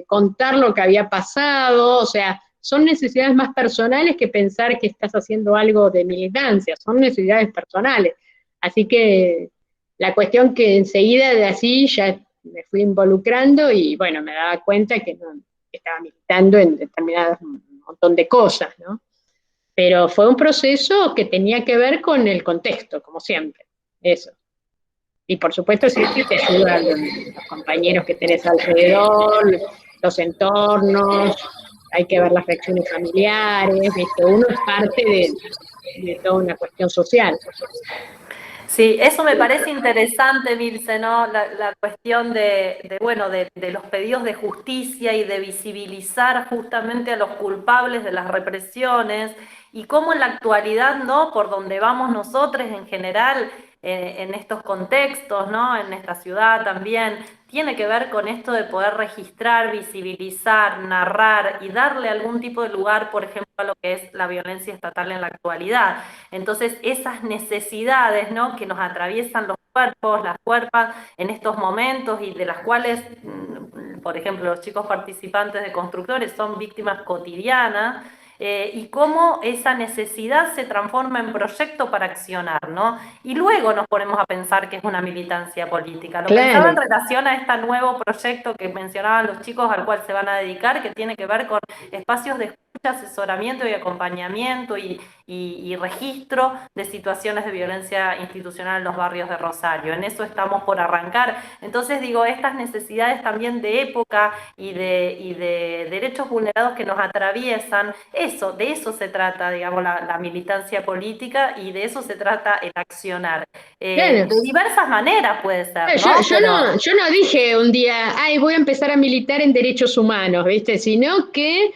contar lo que había pasado, o sea, son necesidades más personales que pensar que estás haciendo algo de militancia, son necesidades personales. Así que la cuestión que enseguida de así ya me fui involucrando y bueno, me daba cuenta que no estaba militando en determinadas montón de cosas, ¿no? Pero fue un proceso que tenía que ver con el contexto, como siempre, eso. Y por supuesto siempre te ayudan los compañeros que tenés alrededor, los entornos, hay que ver las reacciones familiares, ¿viste? Uno es parte de toda una cuestión social. Sí, eso me parece interesante, Milce, ¿no? La cuestión bueno, de los pedidos de justicia y de visibilizar justamente a los culpables de las represiones y cómo en la actualidad, ¿no? Por donde vamos nosotros en general, en estos contextos, ¿no? En esta ciudad también, tiene que ver con esto de poder registrar, visibilizar, narrar y darle algún tipo de lugar, por ejemplo, a lo que es la violencia estatal en la actualidad. Entonces, esas necesidades, ¿no? Que nos atraviesan los cuerpos, las cuerpas en estos momentos y de las cuales, por ejemplo, los chicos participantes de Constructores son víctimas cotidianas, y cómo esa necesidad se transforma en proyecto para accionar, ¿no? Y luego nos ponemos a pensar que es una militancia política. Lo pensaba en relación a este nuevo proyecto que mencionaban los chicos al cual se van a dedicar, que tiene que ver con espacios de asesoramiento y acompañamiento y registro de situaciones de violencia institucional en los barrios de Rosario. En eso estamos por arrancar. Entonces digo, estas necesidades también de época y de derechos vulnerados que nos atraviesan, de eso se trata, digamos, la militancia política y de eso se trata el accionar. Claro. De diversas maneras puede ser, ¿no? Yo no dije un día, ay, voy a empezar a militar en derechos humanos, ¿viste? Sino que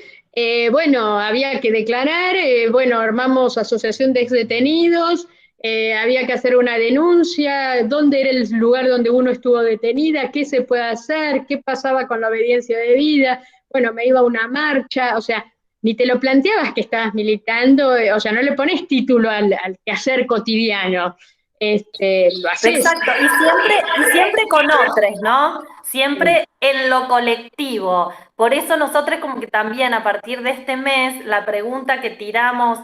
bueno, había que declarar, bueno, armamos asociación de exdetenidos, había que hacer una denuncia, dónde era el lugar donde uno estuvo detenida, qué se puede hacer, qué pasaba con la obediencia debida, bueno, me iba a una marcha, o sea, ni te lo planteabas que estabas militando, o sea, no le pones título al quehacer cotidiano, lo haces. Exacto, y siempre con otros, ¿no? Siempre en lo colectivo. Por eso nosotros como que también a partir de este mes, la pregunta que tiramos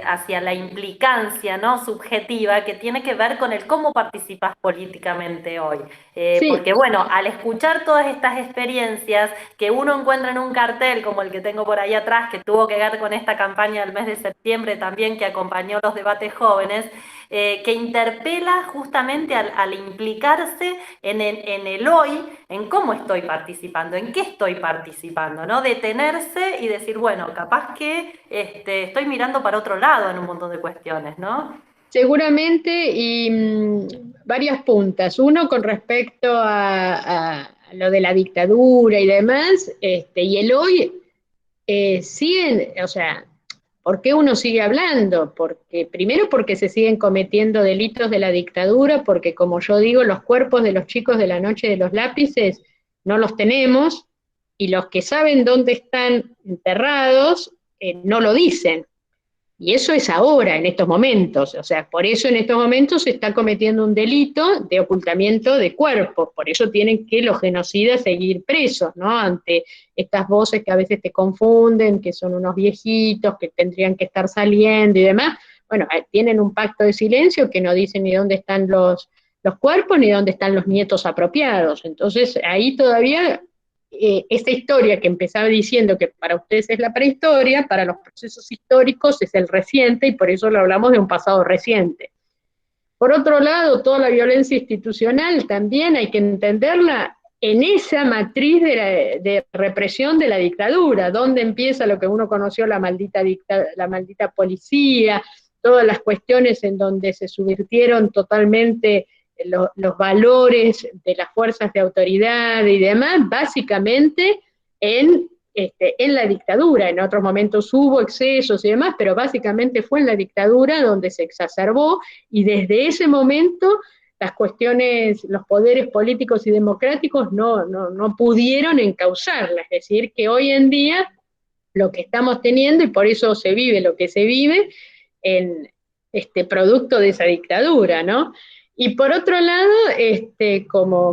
hacia la implicancia, ¿no? Subjetiva, que tiene que ver con el cómo participas políticamente hoy. Sí. Porque bueno, al escuchar todas estas experiencias que uno encuentra en un cartel como el que tengo por ahí atrás, que tuvo que ver con esta campaña del mes de septiembre también, que acompañó los debates jóvenes, que interpela justamente al implicarse en el hoy, en cómo estoy participando, en qué estoy participando, ¿no? Detenerse y decir, bueno, capaz que estoy mirando para otro lado en un montón de cuestiones, ¿no? Seguramente, y varias puntas. Uno con respecto a lo de la dictadura y demás, y el hoy siguen, o sea, ¿por qué uno sigue hablando? Primero porque se siguen cometiendo delitos de la dictadura, porque como yo digo, los cuerpos de los chicos de la noche de los lápices no los tenemos, y los que saben dónde están enterrados no lo dicen. Y eso es ahora, en estos momentos. O sea, por eso en estos momentos se está cometiendo un delito de ocultamiento de cuerpos. Por eso tienen que los genocidas seguir presos, ¿no? Ante estas voces que a veces te confunden, que son unos viejitos, que tendrían que estar saliendo y demás. Bueno, tienen un pacto de silencio que no dicen ni dónde están los cuerpos ni dónde están los nietos apropiados. Entonces, ahí todavía esta historia que empezaba diciendo que para ustedes es la prehistoria, para los procesos históricos es el reciente, y por eso lo hablamos de un pasado reciente. Por otro lado, toda la violencia institucional también hay que entenderla en esa matriz de represión de la dictadura, donde empieza lo que uno conoció la maldita policía, todas las cuestiones en donde se subvirtieron totalmente los valores de las fuerzas de autoridad y demás, básicamente en la dictadura. En otros momentos hubo excesos y demás, pero básicamente fue en la dictadura donde se exacerbó, y desde ese momento las cuestiones, los poderes políticos y democráticos no pudieron encauzarla. Es decir, que hoy en día lo que estamos teniendo, y por eso se vive lo que se vive, en producto de esa dictadura, ¿no? Y por otro lado,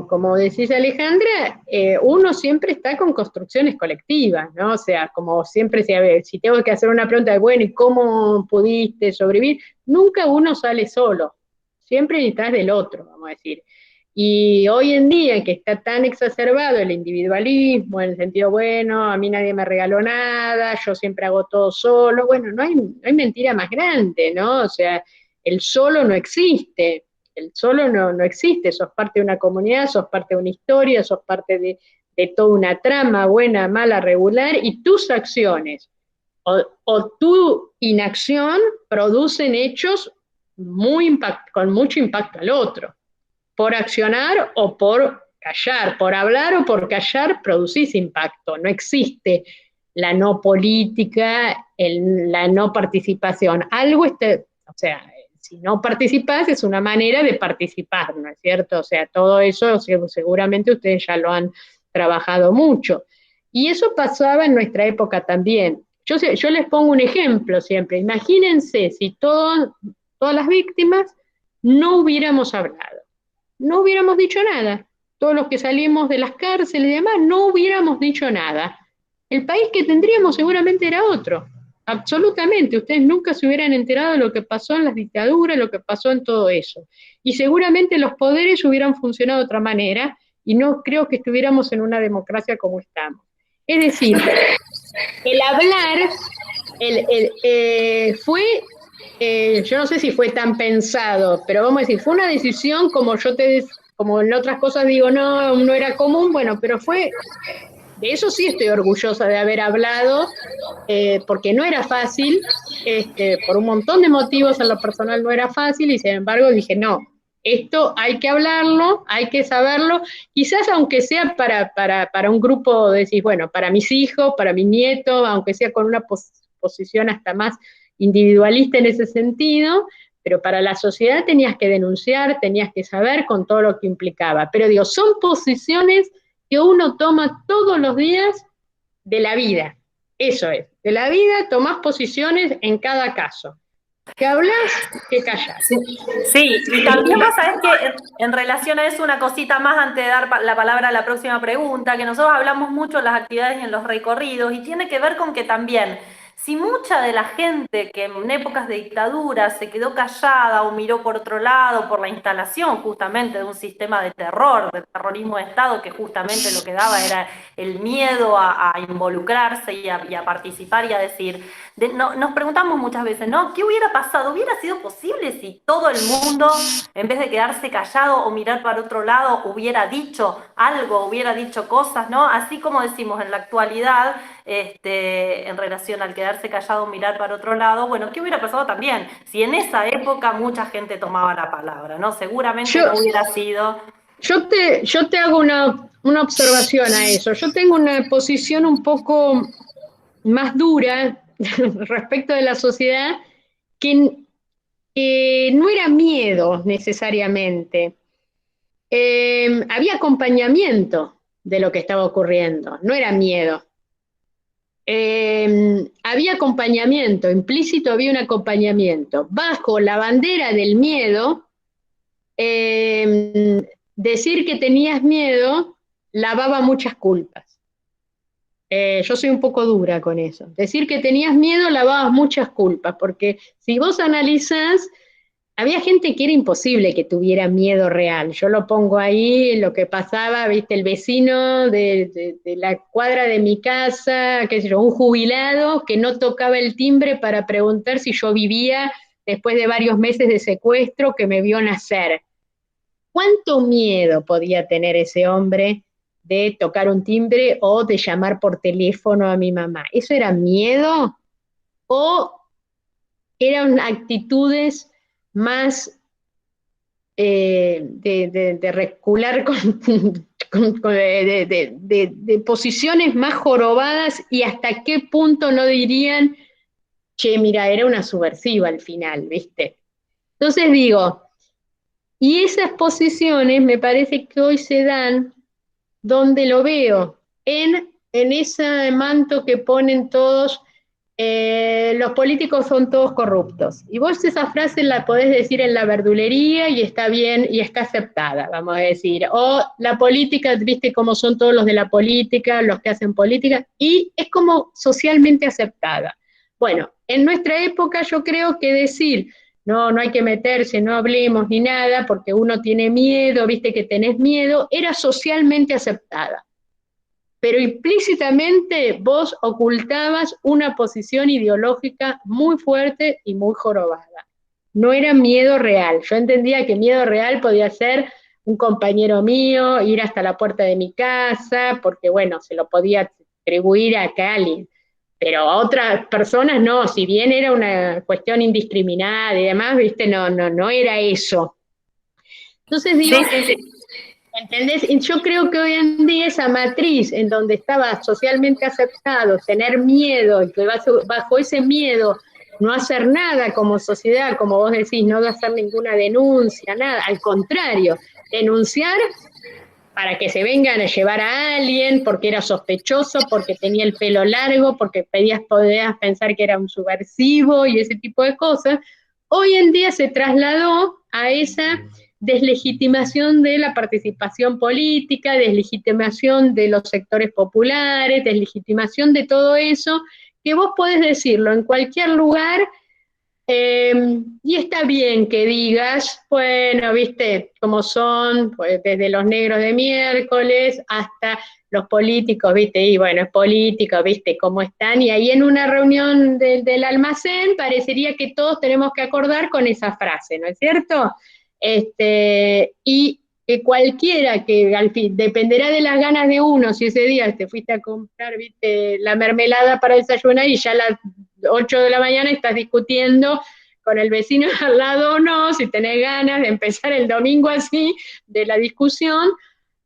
como decís Alejandra, uno siempre está con construcciones colectivas, ¿no? O sea, como siempre, si tengo que hacer una pregunta de, bueno, ¿y cómo pudiste sobrevivir? Nunca uno sale solo, siempre detrás del otro, vamos a decir. Y hoy en día, que está tan exacerbado el individualismo, en el sentido, bueno, a mí nadie me regaló nada, yo siempre hago todo solo, bueno, no hay mentira más grande, ¿no? O sea, el solo no existe. El solo no existe, sos parte de una comunidad, sos parte de una historia, sos parte de toda una trama, buena, mala, regular, y tus acciones o tu inacción producen hechos con mucho impacto al otro. Por accionar o por callar, por hablar o por callar, producís impacto. No existe la no política, la no participación. O sea, si no participás es una manera de participar, ¿no es cierto? O sea, todo eso seguramente ustedes ya lo han trabajado mucho. Y eso pasaba en nuestra época también. Yo les pongo un ejemplo siempre. Imagínense si todas las víctimas no hubiéramos hablado, no hubiéramos dicho nada. Todos los que salimos de las cárceles y demás, no hubiéramos dicho nada. El país que tendríamos seguramente era otro. Absolutamente, ustedes nunca se hubieran enterado de lo que pasó en las dictaduras, lo que pasó en todo eso. Y seguramente los poderes hubieran funcionado de otra manera, y no creo que estuviéramos en una democracia como estamos. Es decir, el hablar fue, yo no sé si fue tan pensado, pero vamos a decir, fue una decisión, como en otras cosas digo, no era común, bueno, pero fue... De eso sí estoy orgullosa de haber hablado, porque no era fácil, por un montón de motivos en lo personal no era fácil, y sin embargo dije, no, esto hay que hablarlo, hay que saberlo, quizás aunque sea para un grupo, decís, bueno, para mis hijos, para mis nietos, aunque sea con una posición hasta más individualista en ese sentido, pero para la sociedad tenías que denunciar, tenías que saber con todo lo que implicaba. Pero digo, son posiciones que uno toma todos los días de la vida. Eso es, de la vida tomás posiciones en cada caso. Que hablas, que callas. Sí, y también pasa es que en relación a eso una cosita más antes de dar la palabra a la próxima pregunta, que nosotros hablamos mucho en las actividades y en los recorridos, y tiene que ver con que también, si mucha de la gente que en épocas de dictadura se quedó callada o miró por otro lado por la instalación justamente de un sistema de terror, de terrorismo de Estado, que justamente lo que daba era el miedo a involucrarse y a participar y a decir... nos preguntamos muchas veces, ¿no? ¿Qué hubiera pasado? ¿Hubiera sido posible si todo el mundo, en vez de quedarse callado o mirar para otro lado, hubiera dicho algo, hubiera dicho cosas, ¿no? Así como decimos en la actualidad, en relación al quedarse callado o mirar para otro lado, bueno, ¿qué hubiera pasado también? Si en esa época mucha gente tomaba la palabra, ¿no? Seguramente no hubiera sido... Yo te hago una observación a eso. Yo tengo una posición un poco más dura respecto de la sociedad, que no era miedo necesariamente. Había acompañamiento de lo que estaba ocurriendo, no era miedo. había acompañamiento, implícito había un acompañamiento. Bajo la bandera del miedo, decir que tenías miedo lavaba muchas culpas. Yo soy un poco dura con eso. Decir que tenías miedo lavabas muchas culpas, porque si vos analizás, había gente que era imposible que tuviera miedo real. Yo lo pongo ahí, lo que pasaba, viste, el vecino de la cuadra de mi casa, qué sé yo, un jubilado que no tocaba el timbre para preguntar si yo vivía después de varios meses de secuestro que me vio nacer. ¿Cuánto miedo podía tener ese hombre de tocar un timbre o de llamar por teléfono a mi mamá? ¿Eso era miedo o eran actitudes más de recular de posiciones más jorobadas, y hasta qué punto no dirían, che, mira, era una subversiva al final, ¿viste? Entonces digo, y esas posiciones me parece que hoy se dan donde lo veo, en ese manto que ponen todos, los políticos son todos corruptos. Y vos esa frase la podés decir en la verdulería y está bien y está aceptada, vamos a decir. O la política, viste cómo son todos los de la política, los que hacen política, y es como socialmente aceptada. Bueno, en nuestra época yo creo que decir, no hay que meterse, no hablemos ni nada, porque uno tiene miedo, viste que tenés miedo, era socialmente aceptada. Pero implícitamente vos ocultabas una posición ideológica muy fuerte y muy jorobada. No era miedo real. Yo entendía que miedo real podía ser un compañero mío, ir hasta la puerta de mi casa, porque bueno, se lo podía atribuir a alguien. Pero a otras personas no, si bien era una cuestión indiscriminada y demás, viste, no era eso. Entonces digo, Sí. ¿entendés? Y yo creo que hoy en día esa matriz en donde estaba socialmente aceptado tener miedo, y que bajo ese miedo no hacer nada como sociedad, como vos decís, no hacer ninguna denuncia, nada, al contrario, denunciar para que se vengan a llevar a alguien, porque era sospechoso, porque tenía el pelo largo, porque podías pensar que era un subversivo y ese tipo de cosas. Hoy en día se trasladó a esa deslegitimación de la participación política, deslegitimación de los sectores populares, deslegitimación de todo eso, que vos podés decirlo en cualquier lugar. Y está bien que digas, bueno, viste cómo son, pues desde los negros de miércoles hasta los políticos, viste, y bueno, es política, viste cómo están, y ahí en una reunión del almacén parecería que todos tenemos que acordar con esa frase, ¿no es cierto? Y que cualquiera que al fin, dependerá de las ganas de uno, si ese día te fuiste a comprar, viste, la mermelada para desayunar y ya a las 8 de la mañana estás discutiendo con el vecino al lado o no, si tenés ganas de empezar el domingo así, de la discusión,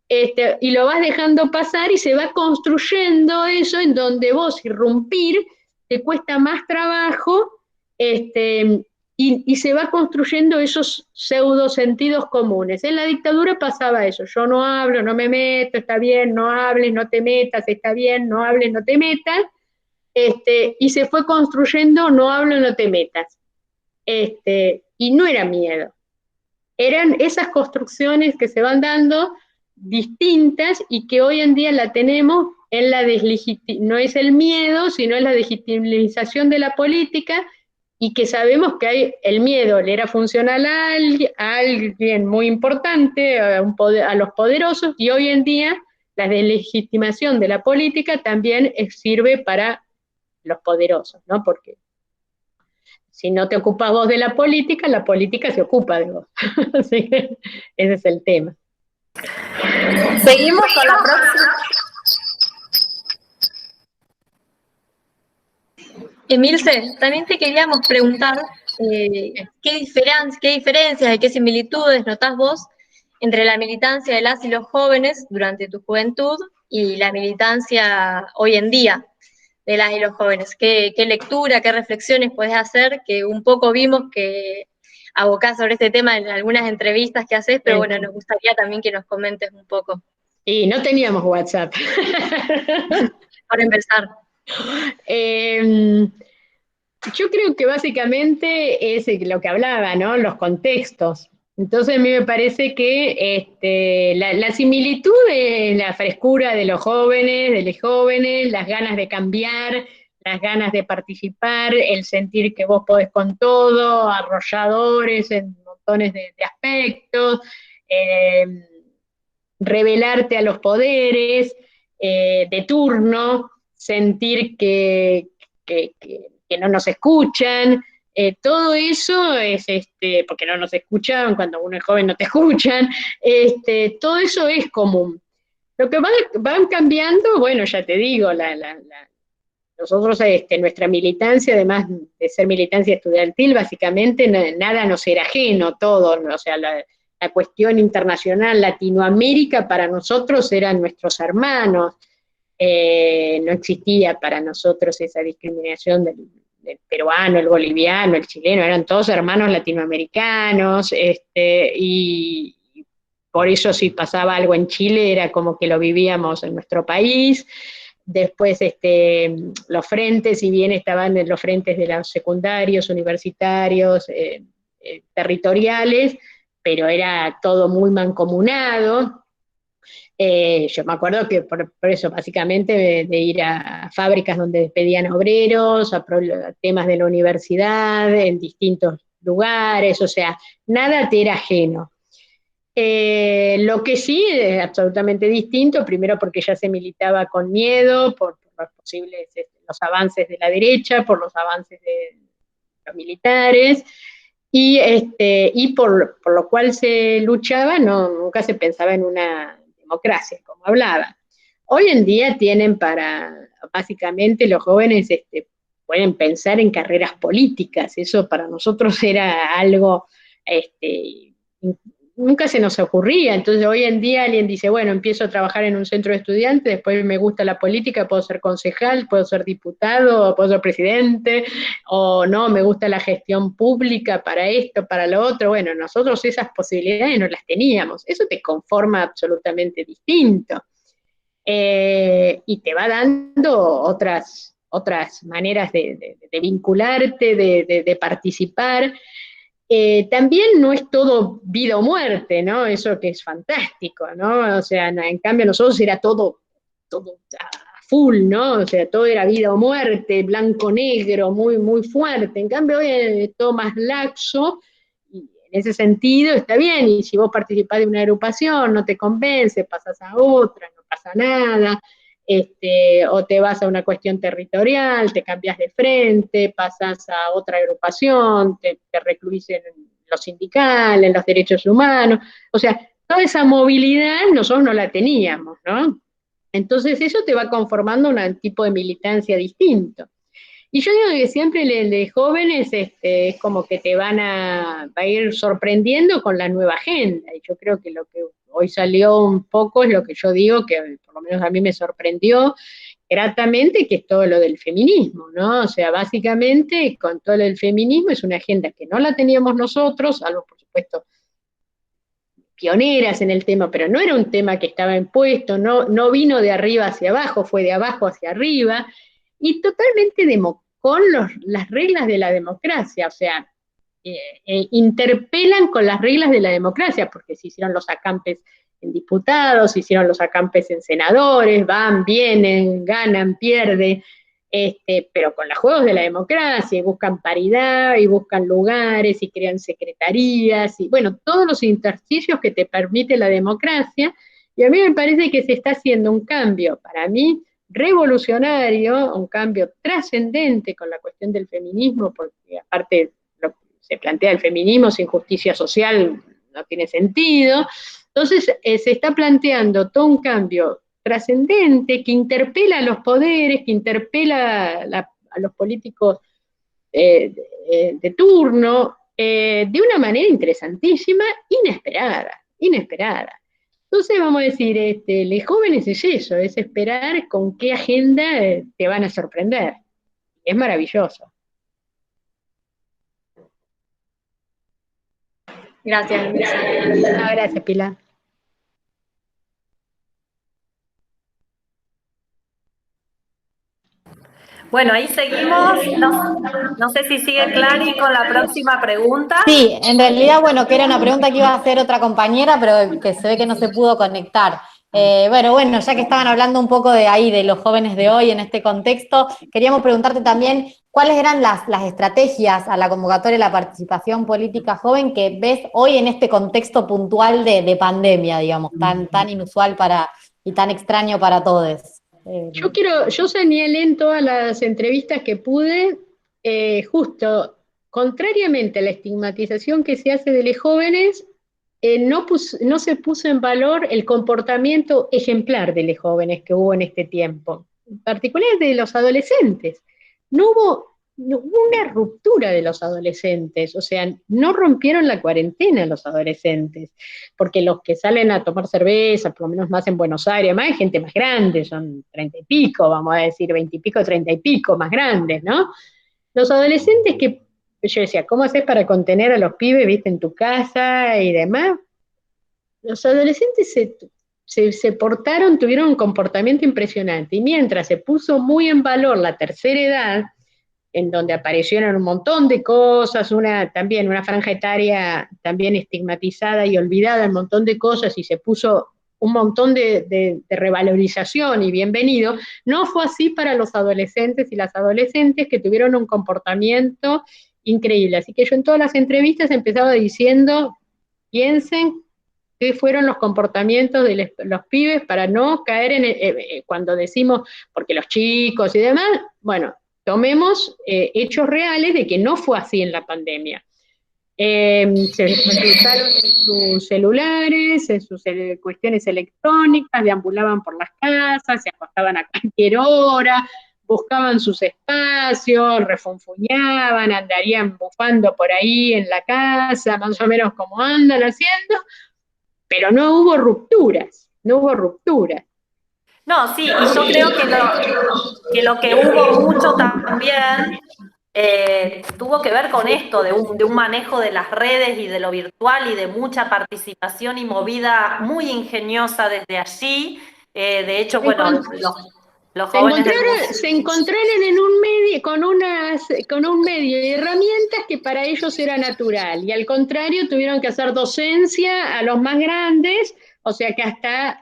y lo vas dejando pasar y se va construyendo eso en donde vos irrumpir te cuesta más trabajo, y se va construyendo esos pseudo sentidos comunes. En la dictadura pasaba eso, yo no hablo, no me meto, está bien, no hables, no te metas, está bien, no hables, no te metas, y se fue construyendo no hablo, no te metas. Y no era miedo, eran esas construcciones que se van dando distintas y que hoy en día la tenemos en la no es el miedo, sino en la deslegitimización de la política, y que sabemos que el miedo le era funcional a alguien muy importante, a los poderosos, y hoy en día la deslegitimación de la política también sirve para los poderosos, ¿no? Porque si no te ocupas vos de la política se ocupa de vos. Así que ese es el tema. Seguimos con la próxima. Emilce, también te queríamos preguntar qué diferencias y qué similitudes notás vos entre la militancia de las y los jóvenes durante tu juventud y la militancia hoy en día de las y los jóvenes. ¿Qué lectura, qué reflexiones podés hacer? Que un poco vimos que abocás sobre este tema en algunas entrevistas que haces, pero bueno, nos gustaría también que nos comentes un poco. Y no teníamos WhatsApp. Para empezar. Eh, yo creo que básicamente es lo que hablaba, ¿no? Los contextos. Entonces a mí me parece que la similitud de la frescura de los jóvenes, las ganas de cambiar, las ganas de participar, el sentir que vos podés con todo, arrolladores en montones de aspectos, eh, rebelarte a los poderes de turno, sentir que no nos escuchan. Todo eso es, porque no nos escuchan, cuando uno es joven no te escuchan, todo eso es común. Lo que van cambiando, bueno, ya te digo, nosotros, nuestra militancia, además de ser militancia estudiantil, básicamente nada nos era ajeno, todo, o sea, la cuestión internacional, Latinoamérica para nosotros eran nuestros hermanos, no existía para nosotros esa discriminación del peruano, el boliviano, el chileno, eran todos hermanos latinoamericanos, y por eso si pasaba algo en Chile era como que lo vivíamos en nuestro país. Después los frentes, si bien estaban en los frentes de los secundarios, universitarios, territoriales, pero era todo muy mancomunado. Yo me acuerdo que por eso, básicamente, de ir a fábricas donde despedían obreros, a temas de la universidad, en distintos lugares, o sea, nada te era ajeno. Lo que sí es absolutamente distinto, primero porque ya se militaba con miedo por los posibles los avances de la derecha, por los avances de los militares, y por lo cual se luchaba, nunca se pensaba en una democracia, como hablaba. Hoy en día tienen básicamente los jóvenes pueden pensar en carreras políticas, eso para nosotros era algo nunca se nos ocurría. Entonces hoy en día alguien dice, bueno, empiezo a trabajar en un centro de estudiantes, después me gusta la política, puedo ser concejal, puedo ser diputado, puedo ser presidente, o no, me gusta la gestión pública para esto, para lo otro. Bueno, nosotros esas posibilidades no las teníamos. Eso te conforma absolutamente distinto. Y te va dando otras maneras de vincularte, de participar. También no es todo vida o muerte, ¿no? Eso que es fantástico, ¿no? O sea, en cambio nosotros era todo a full, ¿no? O sea, todo era vida o muerte, blanco-negro, muy, muy fuerte. En cambio hoy es todo más laxo, y en ese sentido está bien, y si vos participás de una agrupación, no te convence, pasas a otra, no pasa nada. O te vas a una cuestión territorial, te cambias de frente, pasas a otra agrupación, te recluís en lo sindical, en los derechos humanos. O sea, toda esa movilidad nosotros no la teníamos, ¿no? Entonces eso te va conformando un tipo de militancia distinto. Y yo digo que siempre de jóvenes es como que va a ir sorprendiendo con la nueva agenda. Y yo creo que lo que hoy salió un poco es lo que yo digo, que por lo menos a mí me sorprendió gratamente, que es todo lo del feminismo, ¿no? O sea, básicamente con todo el feminismo es una agenda que no la teníamos nosotros, algo por supuesto pioneras en el tema, pero no era un tema que estaba impuesto, no vino de arriba hacia abajo, fue de abajo hacia arriba, y totalmente con las reglas de la democracia, o sea, interpelan con las reglas de la democracia, porque se hicieron los acampes en diputados, se hicieron los acampes en senadores, van, vienen, ganan, pierden, pero con los juegos de la democracia, y buscan paridad, y buscan lugares, y crean secretarías, y bueno, todos los intersticios que te permite la democracia, y a mí me parece que se está haciendo un cambio, para mí, revolucionario, un cambio trascendente con la cuestión del feminismo, porque aparte se plantea el feminismo sin justicia social, no tiene sentido. Entonces se está planteando todo un cambio trascendente que interpela a los poderes, que interpela a los políticos de turno, de una manera interesantísima, inesperada. Entonces vamos a decir, los jóvenes es eso, es esperar con qué agenda te van a sorprender. Es maravilloso. Gracias, Luisa. Gracias, Pilar. Bueno, ahí seguimos. No sé si sigue Clary con la próxima pregunta. Sí, en realidad, bueno, que era una pregunta que iba a hacer otra compañera, pero que se ve que no se pudo conectar. Bueno, ya que estaban hablando un poco de ahí, de los jóvenes de hoy en este contexto, queríamos preguntarte también cuáles eran las estrategias a la convocatoria de la participación política joven que ves hoy en este contexto puntual de pandemia, digamos, tan inusual y tan extraño para todos. Yo señalé en todas las entrevistas que pude, justo contrariamente a la estigmatización que se hace de los jóvenes, no se puso en valor el comportamiento ejemplar de los jóvenes que hubo en este tiempo, en particular de los adolescentes. No hubo una ruptura de los adolescentes, o sea, no rompieron la cuarentena los adolescentes, porque los que salen a tomar cerveza, por lo menos más en Buenos Aires, más hay gente más grande, son 30 y pico, vamos a decir, 20 y pico, 30 y pico, más grandes, ¿no? Los adolescentes que, yo decía, ¿cómo haces para contener a los pibes, viste, en tu casa y demás? Los adolescentes se portaron, tuvieron un comportamiento impresionante, y mientras se puso muy en valor la tercera edad, en donde aparecieron un montón de cosas, también una franja etaria también estigmatizada y olvidada, un montón de cosas, y se puso un montón de revalorización y bienvenido, no fue así para los adolescentes y las adolescentes que tuvieron un comportamiento increíble. Así que yo en todas las entrevistas empezaba diciendo, piensen qué fueron los comportamientos de los pibes para no caer cuando decimos, porque los chicos y demás, bueno, tomemos hechos reales de que no fue así en la pandemia. Se reclutaron en sus celulares, en sus cuestiones electrónicas, deambulaban por las casas, se acostaban a cualquier hora, buscaban sus espacios, refunfuñaban, andarían bufando por ahí en la casa, más o menos como andan haciendo, pero no hubo rupturas, no hubo rupturas. No, sí, y yo creo que lo que hubo mucho también tuvo que ver con esto, de un manejo de las redes y de lo virtual y de mucha participación y movida muy ingeniosa desde allí. De hecho, bueno, los jóvenes se encontraron en un medio, con un medio de herramientas que para ellos era natural, y al contrario tuvieron que hacer docencia a los más grandes, o sea que hasta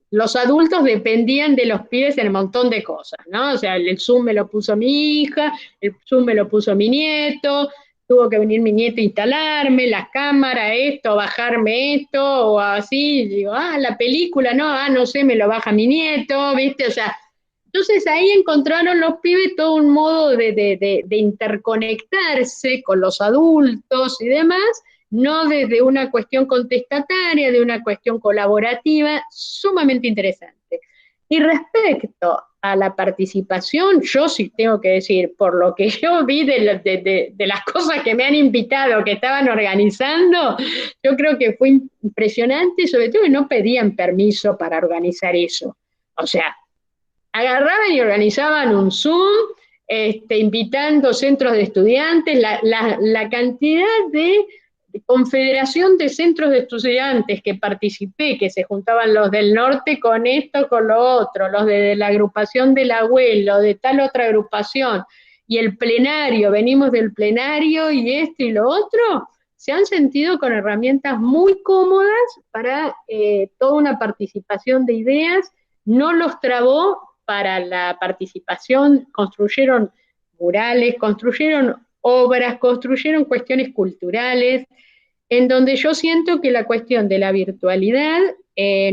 los adultos dependían de los pibes en un montón de cosas, ¿no? O sea, el Zoom me lo puso mi hija, el Zoom me lo puso mi nieto, tuvo que venir mi nieto a instalarme, la cámara, esto, bajarme esto, o así, digo, la película, no sé, me lo baja mi nieto, ¿viste? O sea, entonces ahí encontraron los pibes todo un modo de interconectarse con los adultos y demás, no desde una cuestión contestataria, de una cuestión colaborativa, sumamente interesante. Y respecto a la participación, yo sí tengo que decir, por lo que yo vi de las cosas que me han invitado, que estaban organizando, yo creo que fue impresionante, sobre todo que no pedían permiso para organizar eso. O sea, agarraban y organizaban un Zoom, invitando centros de estudiantes, la cantidad de confederación de centros de estudiantes que participé, que se juntaban los del norte con esto, con lo otro, los de la agrupación del abuelo, de tal otra agrupación, y el plenario, venimos del plenario y esto y lo otro, se han sentido con herramientas muy cómodas para toda una participación de ideas, no los trabó para la participación, construyeron murales, construyeron obras, construyeron cuestiones culturales, en donde yo siento que la cuestión de la virtualidad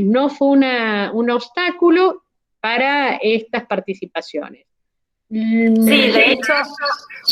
no fue un obstáculo para estas participaciones. Sí,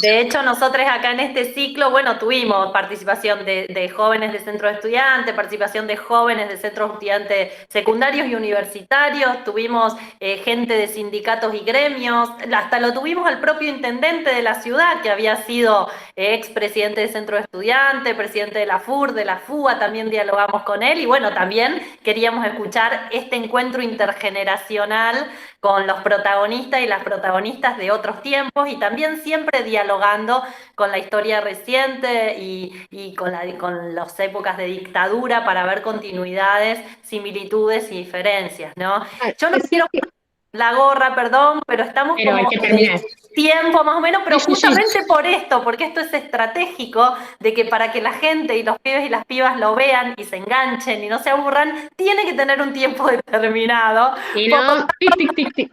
de hecho nosotros acá en este ciclo, bueno, tuvimos participación de jóvenes de centros de estudiantes, participación de jóvenes de centros de estudiantes secundarios y universitarios, tuvimos gente de sindicatos y gremios, hasta lo tuvimos al propio intendente de la ciudad, que había sido expresidente de centro de estudiantes, presidente de la FUR, de la FUA, también dialogamos con él, y bueno, también queríamos escuchar este encuentro intergeneracional con los protagonistas y las protagonistas de otros tiempos, y también siempre dialogando con la historia reciente y con las épocas de dictadura para ver continuidades, similitudes y diferencias, ¿no? Yo no quiero la gorra, perdón, pero estamos pero como hay que terminar. tiempo más o menos, pero Sí, sí, sí. justamente por esto, porque esto es estratégico, de que para que la gente y los pibes y las pibas lo vean y se enganchen y no se aburran, tiene que tener un tiempo determinado. Y Por lo no, tic, tic, tic, tic.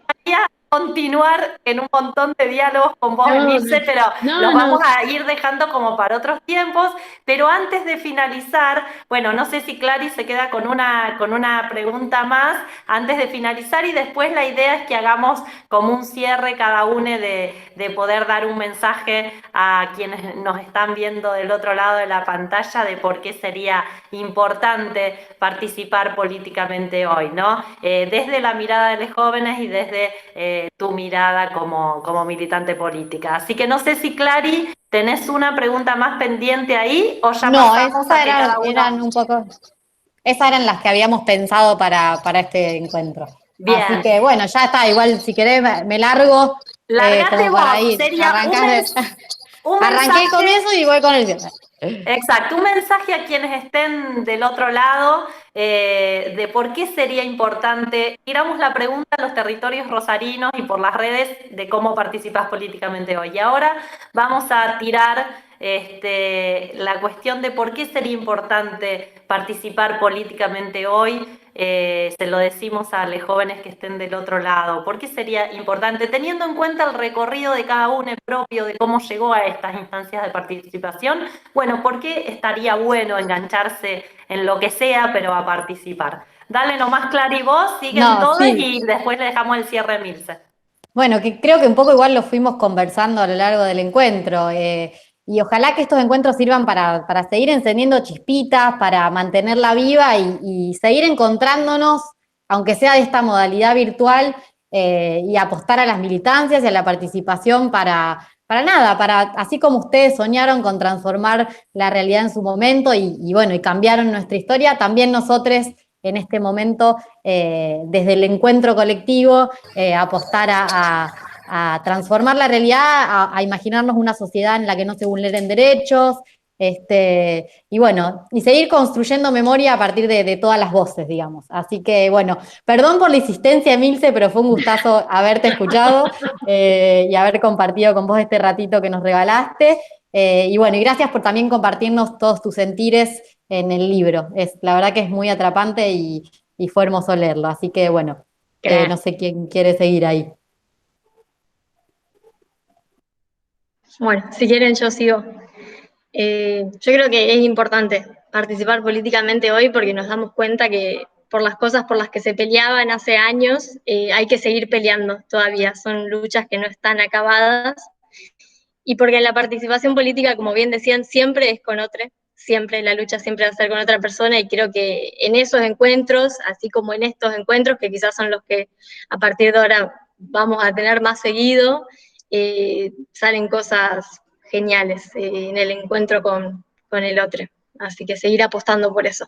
continuar en un montón de diálogos con vos, No, Emilce, pero no, los vamos no. a ir dejando como para otros tiempos. Pero antes de finalizar, bueno, no sé si Clary se queda con una pregunta más antes de finalizar, y después la idea es que hagamos como un cierre cada uno de poder dar un mensaje a quienes nos están viendo del otro lado de la pantalla de por qué sería importante participar políticamente hoy, ¿no? Desde la mirada de los jóvenes y desde tu mirada como militante política. Así que no sé si, Clary, tenés una pregunta más pendiente ahí o ya No, pasamos a que cada uno... eran un poco, esas eran las que habíamos pensado para este encuentro. Así Bien, que bueno, ya está, igual si querés me largo largate como para vos, ir, sería un arranqué el mensaje. comienzo y voy con el cierre. Exacto, un mensaje a quienes estén del otro lado de por qué sería importante. Tiramos la pregunta a los territorios rosarinos y por las redes de cómo participás políticamente hoy. Y ahora vamos a tirar la cuestión de por qué sería importante participar políticamente hoy. Se lo decimos a los jóvenes que estén del otro lado. ¿Por qué sería importante? Teniendo en cuenta el recorrido de cada uno propio, de cómo llegó a estas instancias de participación, bueno, ¿por qué estaría bueno engancharse en lo que sea, pero a participar? Dale nomás, Clary, vos, siguen No, todos sí. y después le dejamos el cierre a Milce. Bueno, que creo que un poco igual lo fuimos conversando a lo largo del encuentro. Y ojalá que estos encuentros sirvan para seguir encendiendo chispitas, para mantenerla viva y seguir encontrándonos, aunque sea de esta modalidad virtual, y apostar a las militancias y a la participación para nada, para así como ustedes soñaron con transformar la realidad en su momento y bueno, y cambiaron nuestra historia, también nosotros en este momento, desde el encuentro colectivo, apostar a transformar la realidad, a imaginarnos una sociedad en la que no se vulneren derechos, y bueno, y seguir construyendo memoria a partir de todas las voces, digamos. Así que bueno, perdón por la insistencia, Emilce, pero fue un gustazo haberte escuchado y haber compartido con vos este ratito que nos regalaste. Y bueno, y gracias por también compartirnos todos tus sentires en el libro. La verdad que es muy atrapante y fue hermoso leerlo. Así que bueno, no sé quién quiere seguir ahí. Bueno, si quieren yo sigo. Yo creo que es importante participar políticamente hoy porque nos damos cuenta que por las cosas por las que se peleaban hace años, hay que seguir peleando todavía. Son luchas que no están acabadas. Y porque la participación política, como bien decían, siempre es con otro, siempre la lucha siempre va a ser con otra persona y creo que en esos encuentros, así como en estos encuentros, que quizás son los que a partir de ahora vamos a tener más seguido, salen cosas geniales en el encuentro con el otro. Así que seguir apostando por eso.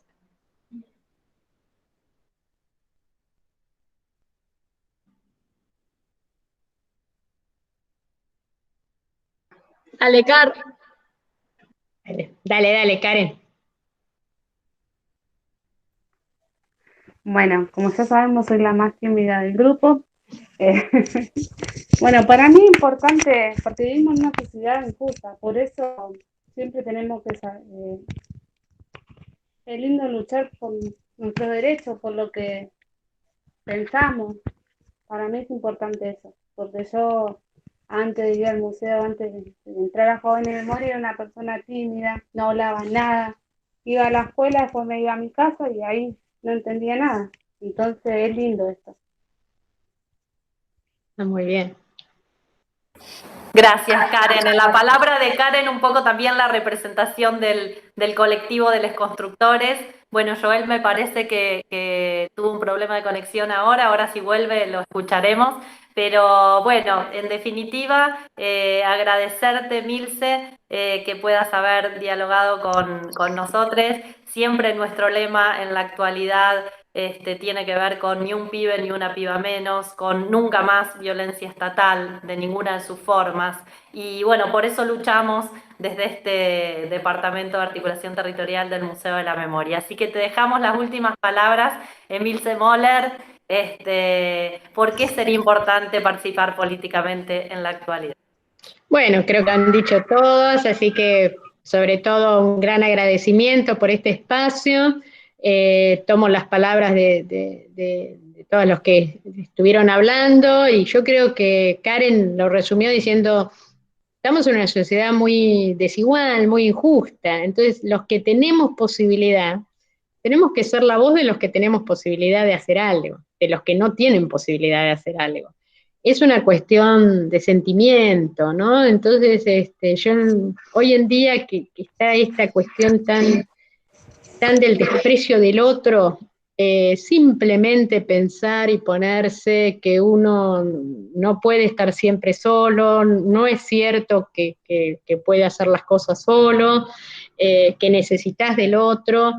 Alecar. Dale, Karen. Bueno, como ya sabemos, soy la más tímida del grupo. Eh, bueno, para mí es importante, porque vivimos en una sociedad injusta, por eso siempre tenemos que saber, es lindo luchar por nuestros derechos, por lo que pensamos. Para mí es importante eso, porque yo antes de ir al museo, antes de entrar a Jóvenes de Memoria, era una persona tímida, no hablaba nada. Iba a la escuela, después me iba a mi casa y ahí no entendía nada. Entonces es lindo esto. Está muy bien. Gracias, Karen. En la palabra de Karen, un poco también la representación del colectivo de los constructores. Bueno, Joel me parece que tuvo un problema de conexión ahora si vuelve lo escucharemos. Pero bueno, en definitiva, agradecerte, Milce, que puedas haber dialogado con nosotros. Siempre nuestro lema en la actualidad tiene que ver con ni un pibe ni una piba menos, con nunca más violencia estatal de ninguna de sus formas. Y bueno, por eso luchamos desde este Departamento de Articulación Territorial del Museo de la Memoria. Así que te dejamos las últimas palabras, Emilce Moller. ¿Por qué sería importante participar políticamente en la actualidad? Bueno, creo que han dicho todos, así que sobre todo un gran agradecimiento por este espacio. Tomo las palabras de todos los que estuvieron hablando y yo creo que Karen lo resumió diciendo, estamos en una sociedad muy desigual, muy injusta, entonces los que tenemos posibilidad, tenemos que ser la voz de los que tenemos posibilidad de hacer algo, de los que no tienen posibilidad de hacer algo. Es una cuestión de sentimiento, ¿no? Entonces, yo hoy en día que está esta cuestión tan del desprecio del otro, simplemente pensar y ponerse que uno no puede estar siempre solo, no es cierto que puede hacer las cosas solo, que necesitas del otro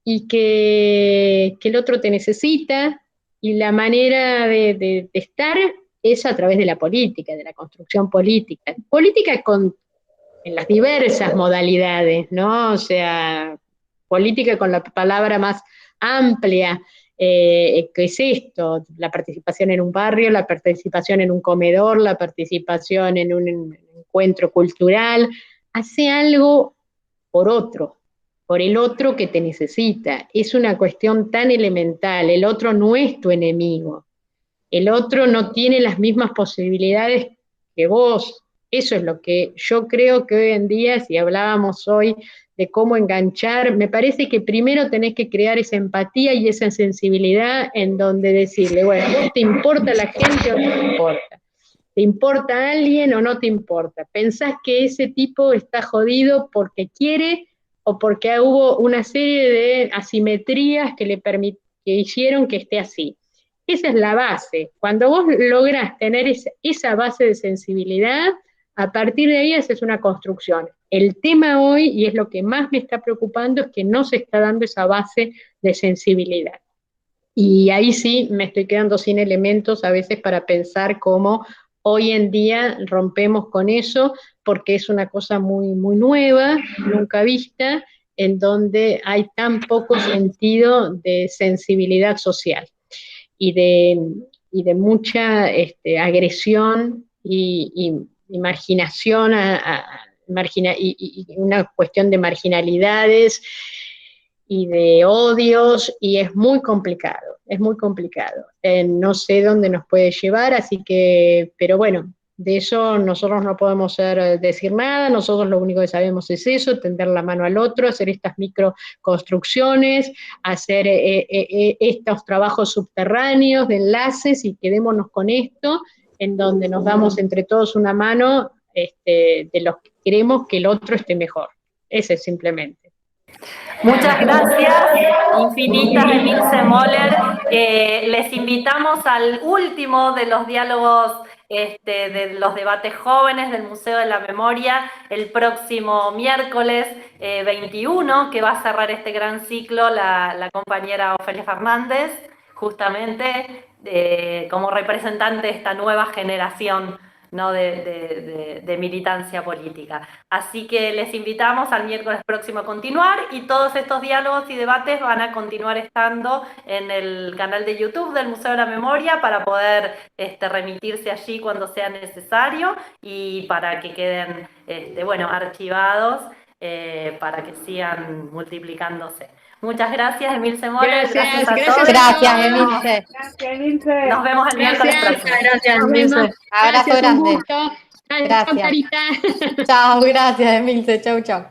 y que el otro te necesita, y la manera de estar es a través de la política, de la construcción política. Política en las diversas modalidades, ¿no? O sea, política con la palabra más amplia, que es esto, la participación en un barrio, la participación en un comedor, la participación en un encuentro cultural. Hace algo por el otro que te necesita. Es una cuestión tan elemental, el otro no es tu enemigo, el otro no tiene las mismas posibilidades que vos. Eso es lo que yo creo que hoy en día, si hablábamos hoy de cómo enganchar, me parece que primero tenés que crear esa empatía y esa sensibilidad en donde decirle, bueno, ¿vos te importa la gente o no te importa? ¿Te importa alguien o no te importa? ¿Pensás que ese tipo está jodido porque quiere o porque hubo una serie de asimetrías que hicieron que esté así? Esa es la base. Cuando vos lográs tener esa base de sensibilidad, a partir de ahí haces una construcción. El tema hoy, y es lo que más me está preocupando, es que no se está dando esa base de sensibilidad. Y ahí sí me estoy quedando sin elementos a veces para pensar cómo hoy en día rompemos con eso, porque es una cosa muy, muy nueva, nunca vista, en donde hay tan poco sentido de sensibilidad social y de mucha agresión y marginación, y una cuestión de marginalidades y de odios, y es muy complicado, es muy complicado. No sé dónde nos puede llevar, así que, pero bueno, de eso nosotros no podemos decir nada, nosotros lo único que sabemos es eso, tender la mano al otro, hacer estas microconstrucciones, hacer estos trabajos subterráneos de enlaces, y quedémonos con esto, en donde nos damos entre todos una mano de los que queremos que el otro esté mejor. Ese es simplemente. Muchas gracias, infinitas, Emilce Moller. Les invitamos al último de los diálogos, de los debates jóvenes del Museo de la Memoria, el próximo miércoles 21, que va a cerrar este gran ciclo la compañera Ofelia Fernández, justamente como representante de esta nueva generación, ¿no? de militancia política. Así que les invitamos al miércoles próximo a continuar, y todos estos diálogos y debates van a continuar estando en el canal de YouTube del Museo de la Memoria para poder remitirse allí cuando sea necesario, y para que queden archivados, para que sigan multiplicándose. Muchas gracias, Emilce Moller. Gracias a todos. Gracias, Emilce. Gracias, Emilce. Nos vemos el miércoles próximo. Gracias, Nos Emilce. vemos. Abrazo Gracias, un grande. gusto. Gracias. Chao, Carita. Chao, gracias, Emilce. Chau, chau.